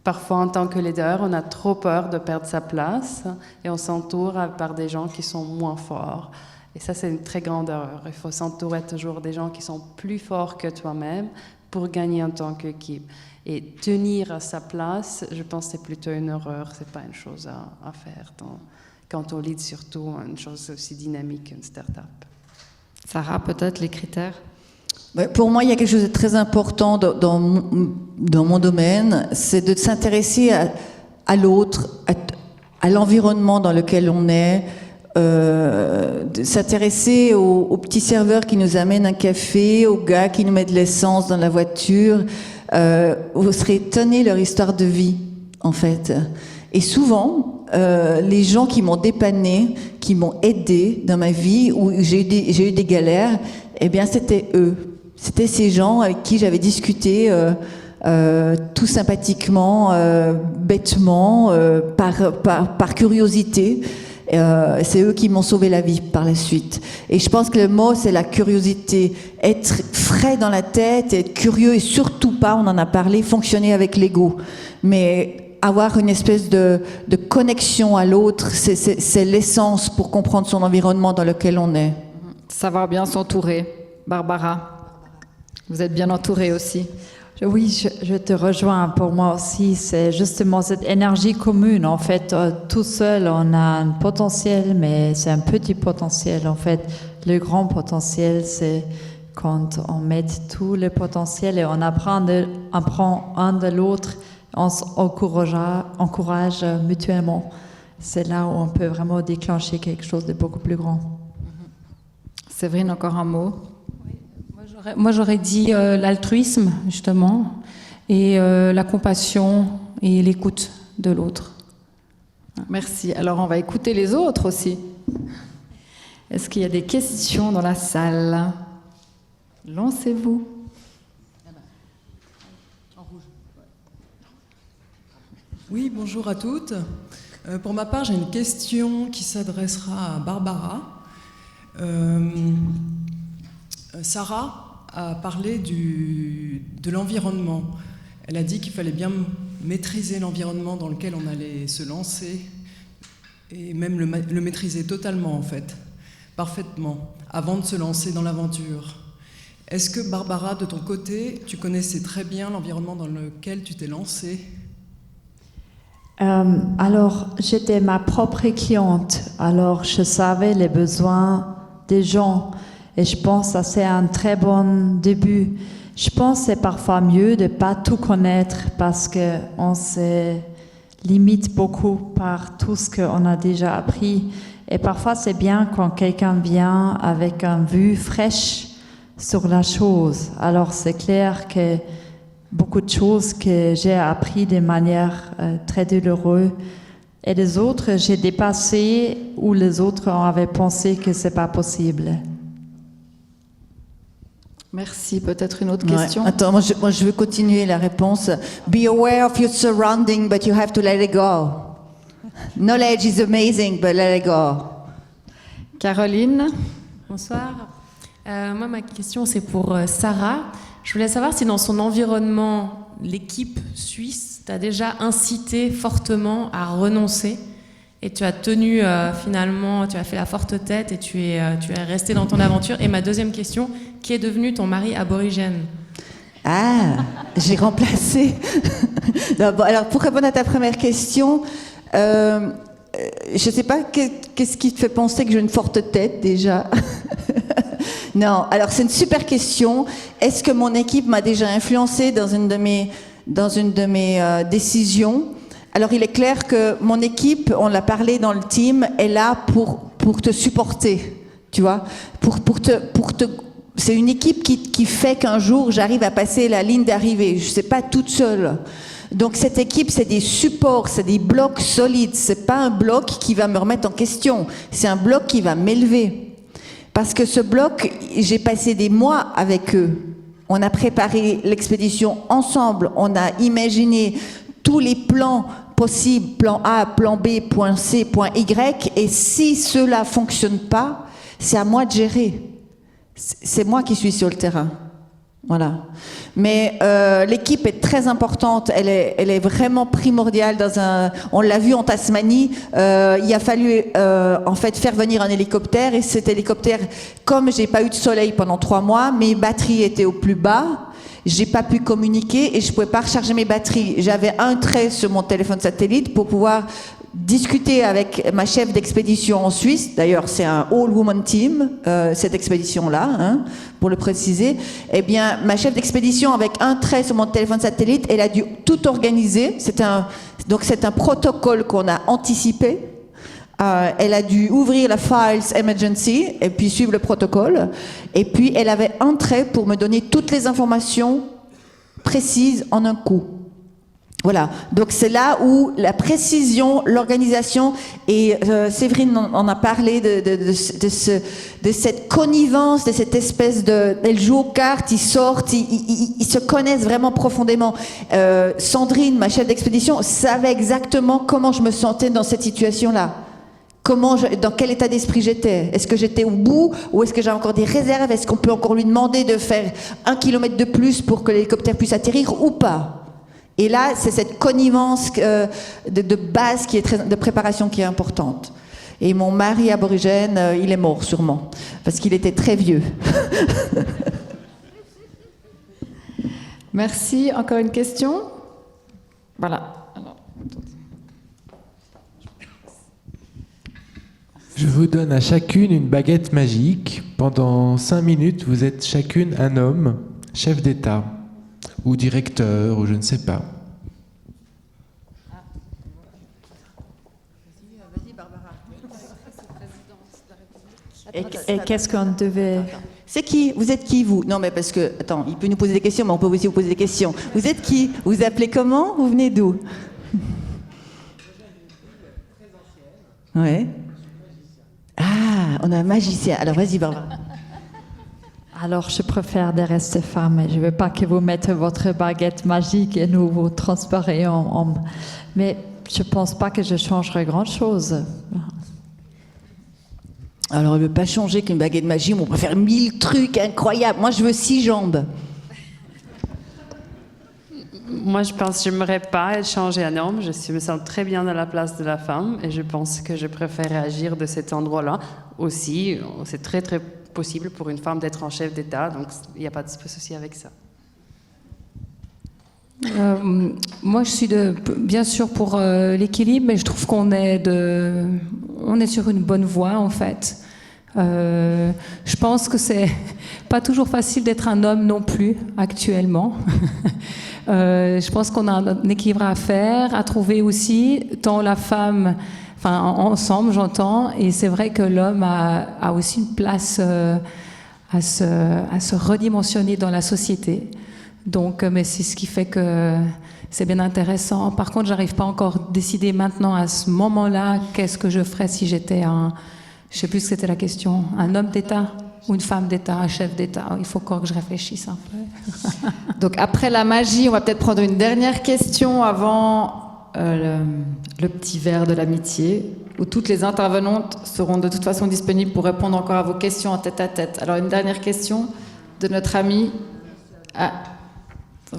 parfois en tant que leader, on a trop peur de perdre sa place et on s'entoure par des gens qui sont moins forts. Et ça, c'est une très grande erreur. Il faut s'entourer toujours des gens qui sont plus forts que toi-même pour gagner en tant qu'équipe. Et tenir à sa place, je pense que c'est plutôt une erreur, c'est pas une chose à faire quand on lead surtout une chose aussi dynamique qu'une start-up. Sarah, peut-être les critères? Pour moi, il y a quelque chose de très important dans mon domaine, c'est de s'intéresser à l'autre, à l'environnement dans lequel on est, de s'intéresser aux petits serveurs qui nous amènent un café, aux gars qui nous mettent de l'essence dans la voiture. Vous serez étonnés leur histoire de vie, en fait. Et souvent, les gens qui m'ont dépanné, qui m'ont aidé dans ma vie, où j'ai eu des galères, eh bien, c'était eux. C'était ces gens avec qui j'avais discuté tout sympathiquement, bêtement, par curiosité. C'est eux qui m'ont sauvé la vie par la suite. Et je pense que le mot, c'est la curiosité. Être frais dans la tête, être curieux et surtout pas, on en a parlé, fonctionner avec l'ego. Mais avoir une espèce de connexion à l'autre, c'est l'essence pour comprendre son environnement dans lequel on est. Savoir bien s'entourer. Barbara, vous êtes bien entourée aussi. Oui, je te rejoins. Pour moi aussi, c'est justement cette énergie commune. En fait, tout seul, on a un potentiel, mais c'est un petit potentiel. En fait, le grand potentiel, c'est quand on met tout le potentiel et on apprend un de l'autre, on s'encourage mutuellement. C'est là où on peut vraiment déclencher quelque chose de beaucoup plus grand. Séverine, encore un mot? Moi, j'aurais dit l'altruisme, justement, et la compassion et l'écoute de l'autre. Merci. Alors, on va écouter les autres aussi. Est-ce qu'il y a des questions dans la salle? Lancez-vous. Oui, bonjour à toutes. Pour ma part, j'ai une question qui s'adressera à Barbara. Sarah a parlé de l'environnement. Elle a dit qu'il fallait bien maîtriser l'environnement dans lequel on allait se lancer et même le maîtriser totalement, en fait, parfaitement, avant de se lancer dans l'aventure. Est-ce que, Barbara, de ton côté, tu connaissais très bien l'environnement dans lequel tu t'es lancée ? Alors, j'étais ma propre cliente, alors je savais les besoins des gens et je pense que ça c'est un très bon début. Je pense que c'est parfois mieux de ne pas tout connaître parce qu'on se limite beaucoup par tout ce qu'on a déjà appris. Et parfois c'est bien quand quelqu'un vient avec une vue fraîche sur la chose. Alors c'est clair que beaucoup de choses que j'ai appris de manière très douloureuse. Et les autres, j'ai dépassé où les autres avaient pensé que c'est pas possible. Merci. Peut-être une autre question? Attends, moi je veux continuer la réponse. Be aware of your surrounding, but you have to let it go. Knowledge is amazing, but let it go. Caroline? Bonsoir. Moi, ma question, c'est pour Sarah. Je voulais savoir si dans son environnement, l'équipe suisse t'a déjà incité fortement à renoncer et tu as tenu finalement, tu as fait la forte tête et tu es resté dans ton aventure. Et ma deuxième question, qui est devenu ton mari aborigène? Ah, j'ai remplacé. Non, bon, alors pour répondre à ta première question, je ne sais pas qu'est-ce qui te fait penser que j'ai une forte tête déjà. Non, alors c'est une super question. Est-ce que mon équipe m'a déjà influencé dans une de mes décisions? Alors il est clair que mon équipe, on l'a parlé dans le team, est là pour te supporter, tu vois, c'est une équipe qui fait qu'un jour j'arrive à passer la ligne d'arrivée. Je ne suis pas toute seule. Donc cette équipe, c'est des supports, c'est des blocs solides. C'est pas un bloc qui va me remettre en question. C'est un bloc qui va m'élever. Parce que ce bloc, j'ai passé des mois avec eux. On a préparé l'expédition ensemble. On a imaginé tous les plans possibles, plan A, plan B, point C, point Y. Et si cela ne fonctionne pas, c'est à moi de gérer. C'est moi qui suis sur le terrain. Voilà. Mais l'équipe est très importante, elle est vraiment primordiale on l'a vu en Tasmanie, il a fallu en fait faire venir un hélicoptère et cet hélicoptère, comme j'ai pas eu de soleil pendant 3 mois, mes batteries étaient au plus bas, j'ai pas pu communiquer et je pouvais pas recharger mes batteries. J'avais un trait sur mon téléphone satellite pour pouvoir discuter avec ma chef d'expédition en Suisse. D'ailleurs, c'est un all-woman team, cette expédition-là, hein, pour le préciser. Eh bien, ma chef d'expédition, avec un trait sur mon téléphone satellite, elle a dû tout organiser. Donc, c'est un protocole qu'on a anticipé. Elle a dû ouvrir la Files Emergency et puis suivre le protocole. Et puis, elle avait un trait pour me donner toutes les informations précises en un coup. Voilà, donc c'est là où la précision, l'organisation, et Séverine en a parlé de cette connivence, de cette espèce de... Elles jouent aux cartes, ils sortent, ils se connaissent vraiment profondément. Sandrine, ma chef d'expédition, savait exactement comment je me sentais dans cette situation-là. Dans quel état d'esprit j'étais? Est-ce que j'étais au bout ou est-ce que j'ai encore des réserves? Est-ce qu'on peut encore lui demander de faire 1 kilomètre de plus pour que l'hélicoptère puisse atterrir ou pas? Et là, c'est cette connivence de base de préparation qui est importante. Et mon mari aborigène, il est mort sûrement, parce qu'il était très vieux. Merci. Encore une question? Voilà. Alors, je vous donne à chacune une baguette magique. Pendant 5 minutes, vous êtes chacune un homme, chef d'État. Ou directeur, ou je ne sais pas. Et qu'est-ce qu'on devait... C'est qui? Vous êtes qui, vous? Non, mais parce que... Attends, il peut nous poser des questions, mais on peut aussi vous poser des questions. Vous êtes qui? Vous vous appelez comment? Vous venez d'où? Oui. Ah, on a un magicien. Alors, vas-y, Barbara. Alors, je préfère de rester femme. Je ne veux pas que vous mettez votre baguette magique et nous vous transformez en homme. Mais je ne pense pas que je changerai grand-chose. Alors, elle ne veut pas changer qu'une baguette magique, on préfère 1000 trucs incroyables. Moi, je veux 6 jambes. Moi, je pense que je n'aimerais pas changer un homme. Je me sens très bien dans la place de la femme et je pense que je préfère agir de cet endroit-là. Aussi, c'est très, très possible pour une femme d'être en chef d'État, donc il n'y a pas de souci avec ça. Moi, je suis bien sûr pour l'équilibre, mais je trouve qu'on est sur une bonne voie, en fait. Je pense que c'est pas toujours facile d'être un homme non plus, actuellement. Je pense qu'on a un équilibre à faire, à trouver aussi, tant la femme, enfin ensemble, j'entends, et c'est vrai que l'homme a aussi une place à se redimensionner dans la société. Donc, mais c'est ce qui fait que c'est bien intéressant. Par contre, j'arrive pas encore à décider maintenant, à ce moment-là, qu'est-ce que je ferais si j'étais je sais plus ce que c'était la question, un homme d'État ou une femme d'État, un chef d'État. Il faut encore que je réfléchisse un peu. Donc, après la magie, on va peut-être prendre une dernière question avant le petit verre de l'amitié, où toutes les intervenantes seront de toute façon disponibles pour répondre encore à vos questions en tête-à-tête. Alors, une dernière question de notre ami. Ah,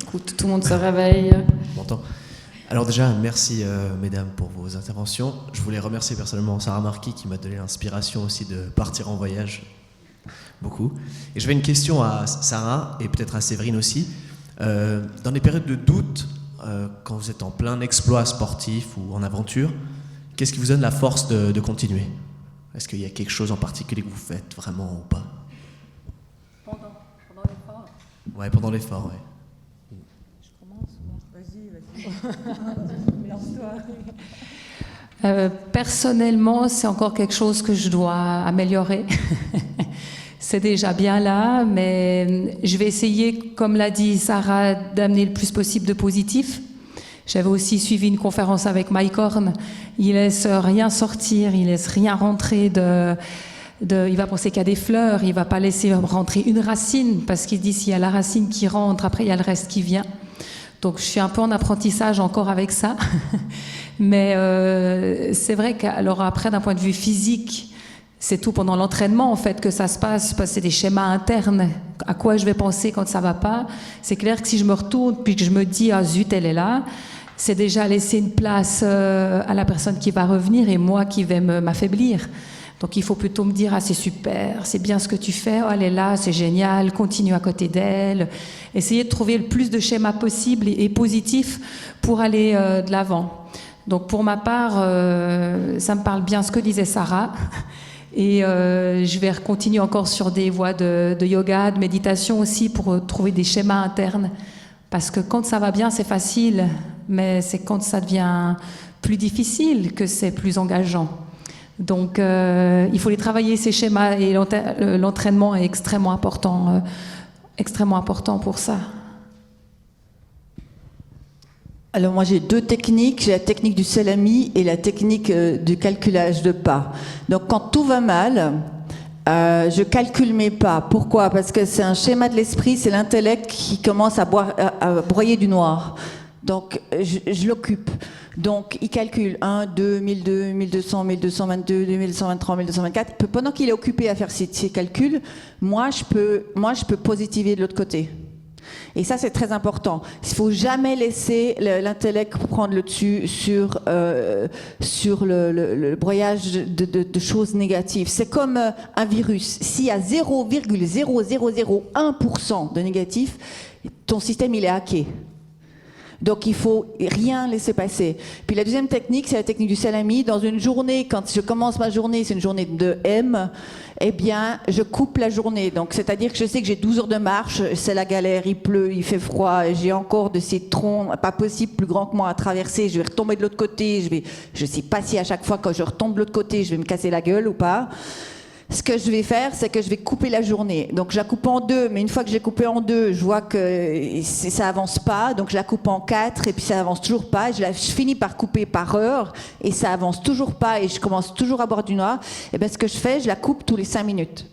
écoute, tout le monde se réveille. M'entends. Alors déjà, merci mesdames pour vos interventions. Je voulais remercier personnellement Sarah Marquis qui m'a donné l'inspiration aussi de partir en voyage. Beaucoup. Et j'avais une question à Sarah et peut-être à Séverine aussi. Dans les périodes de doute, quand vous êtes en plein exploit sportif ou en aventure, qu'est-ce qui vous donne la force de continuer? Est-ce qu'il y a quelque chose en particulier que vous faites vraiment ou pas? Pendant l'effort. Ouais, pendant l'effort, ouais. Personnellement, c'est encore quelque chose que je dois améliorer. C'est déjà bien là, mais je vais essayer, comme l'a dit Sarah, d'amener le plus possible de positif. J'avais aussi suivi une conférence avec Mike Horn. Il laisse rien sortir, il laisse rien rentrer il va penser qu'il y a des fleurs, il va pas laisser rentrer une racine, parce qu'il dit s'il y a la racine qui rentre, après il y a le reste qui vient. Donc je suis un peu en apprentissage encore avec ça. Mais c'est vrai qu'alors après, d'un point de vue physique, c'est tout pendant l'entraînement en fait que ça se passe, parce que c'est des schémas internes. À quoi je vais penser quand ça va pas? C'est clair que si je me retourne puis que je me dis ah zut elle est là, c'est déjà laisser une place à la personne qui va revenir et moi qui vais m'affaiblir. Donc il faut plutôt me dire ah c'est super, c'est bien ce que tu fais, oh, elle est là, c'est génial, continue à côté d'elle. Essayer de trouver le plus de schémas possibles et positifs pour aller de l'avant. Donc pour ma part, ça me parle bien ce que disait Sarah. Et je vais continuer encore sur des voies de yoga, de méditation aussi pour trouver des schémas internes. Parce que quand ça va bien, c'est facile, mais c'est quand ça devient plus difficile que c'est plus engageant. Donc il faut les travailler, ces schémas, et l'entraînement est extrêmement important pour ça. Alors moi j'ai 2 techniques, j'ai la technique du salami et la technique du calculage de pas. Donc quand tout va mal, je calcule mes pas. Pourquoi? Parce que c'est un schéma de l'esprit, c'est l'intellect qui commence à broyer du noir. Donc je l'occupe. Donc il calcule 1, 2, 1002, 1200, 1222, 2123, 1224. Pendant qu'il est occupé à faire ses calculs, moi je peux positiver de l'autre côté. Et ça, c'est très important. Il ne faut jamais laisser l'intellect prendre le dessus sur le broyage de choses négatives. C'est comme un virus. S'il y a 0,0001% de négatif, ton système, il est hacké. Donc, il faut rien laisser passer. Puis la deuxième technique, c'est la technique du salami. Dans une journée, quand je commence ma journée, c'est une journée de M, eh bien, je coupe la journée. Donc, c'est-à-dire que je sais que j'ai 12 heures de marche, c'est la galère, il pleut, il fait froid, j'ai encore de ces troncs, pas possible, plus grands que moi à traverser, je vais retomber de l'autre côté, je sais pas si à chaque fois quand je retombe de l'autre côté, je vais me casser la gueule ou pas. Ce que je vais faire, c'est que je vais couper la journée. Donc je la coupe en 2, mais une fois que j'ai coupé en 2, je vois que ça avance pas, donc je la coupe en 4 et puis ça avance toujours pas. Je finis par couper par heure et ça avance toujours pas et je commence toujours à boire du noir. Et bien ce que je fais, je la coupe tous les 5 minutes.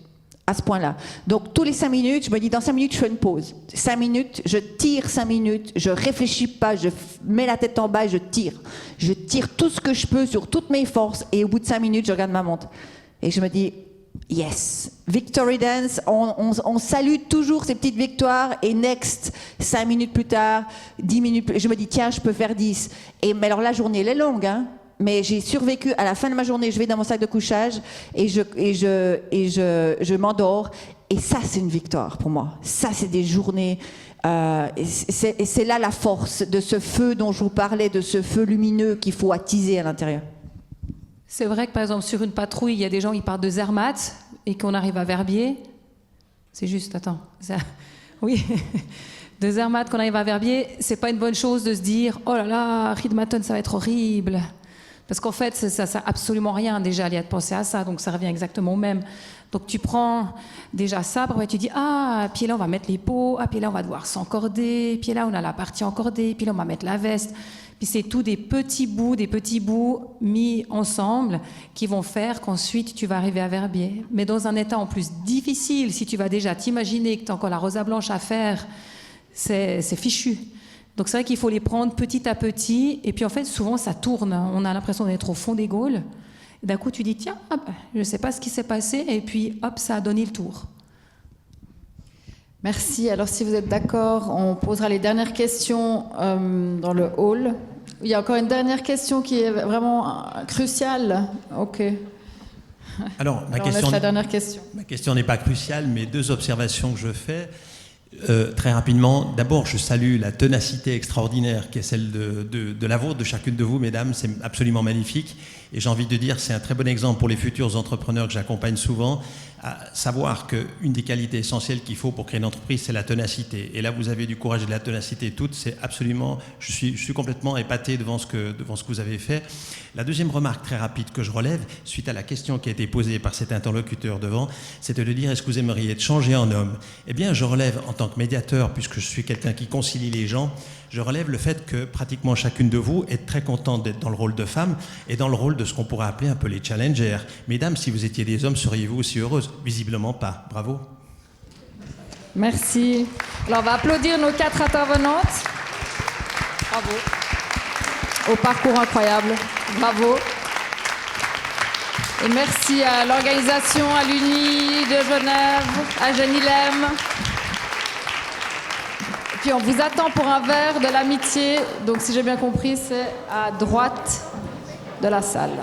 à ce point-là. Donc, tous les 5 minutes, je me dis, dans 5 minutes, je fais une pause. 5 minutes, je tire 5 minutes, je réfléchis pas, je mets la tête en bas et je tire. Je tire tout ce que je peux sur toutes mes forces et au bout de 5 minutes, je regarde ma montre. Et je me dis, yes, Victory Dance, on salue toujours ces petites victoires et next, 5 minutes plus tard, 10 minutes plus tard, je me dis, tiens, je peux faire 10. Mais alors la journée, elle est longue, hein. Mais j'ai survécu. À la fin de ma journée, je vais dans mon sac de couchage et je m'endors. Et ça, c'est une victoire pour moi. Ça, c'est des journées. Et c'est là la force de ce feu dont je vous parlais, de ce feu lumineux qu'il faut attiser à l'intérieur. C'est vrai que par exemple sur une patrouille, il y a des gens qui partent de Zermatt et qu'on arrive à Verbier. C'est juste, attends. Oui. De Zermatt qu'on arrive à Verbier, c'est pas une bonne chose de se dire oh là là, Riedmatten, ça va être horrible. Parce qu'en fait, ça sert absolument rien déjà de penser à ça, donc ça revient exactement au même. Donc tu prends déjà ça, après tu dis ah, puis là on va mettre les pots, ah, puis là on va devoir s'encorder, puis là on a la partie encordée, puis là on va mettre la veste. Puis c'est tout des petits bouts mis ensemble qui vont faire qu'ensuite tu vas arriver à Verbier. Mais dans un état en plus difficile, si tu vas déjà t'imaginer que tu as encore la rosa blanche à faire, c'est fichu. Donc c'est vrai qu'il faut les prendre petit à petit, et puis en fait souvent ça tourne, on a l'impression d'être au fond des Gaules, et d'un coup tu dis tiens, je ne sais pas ce qui s'est passé, et puis hop, ça a donné le tour. Merci, alors si vous êtes d'accord, on posera les dernières questions dans le hall. Il y a encore une dernière question qui est vraiment cruciale. Ok. Alors, on laisse la dernière question. Ma question n'est pas cruciale, mais 2 observations que je fais. Très rapidement, d'abord, je salue la ténacité extraordinaire qui est celle de la vôtre, de chacune de vous, mesdames. C'est absolument magnifique. Et j'ai envie de dire, c'est un très bon exemple pour les futurs entrepreneurs que j'accompagne souvent, à savoir qu'une des qualités essentielles qu'il faut pour créer une entreprise, c'est la ténacité. Et là, vous avez du courage et de la ténacité toutes. C'est absolument, je suis complètement épaté devant ce que vous avez fait. La deuxième remarque très rapide que je relève, suite à la question qui a été posée par cet interlocuteur devant, c'était de dire est-ce que vous aimeriez être changé en homme? Eh bien, je relève en tant que médiateur, puisque je suis quelqu'un qui concilie les gens, je relève le fait que pratiquement chacune de vous est très contente d'être dans le rôle de femme et dans le rôle de ce qu'on pourrait appeler un peu les challengers. Mesdames, si vous étiez des hommes, seriez-vous aussi heureuses? Visiblement pas. Bravo. Merci. Alors, on va applaudir nos 4 intervenantes. Bravo. Au parcours incroyable. Bravo. Et merci à l'organisation, à l'Uni de Genève, à Genilem. Et puis on vous attend pour un verre de l'amitié. Donc si j'ai bien compris, c'est à droite de la salle.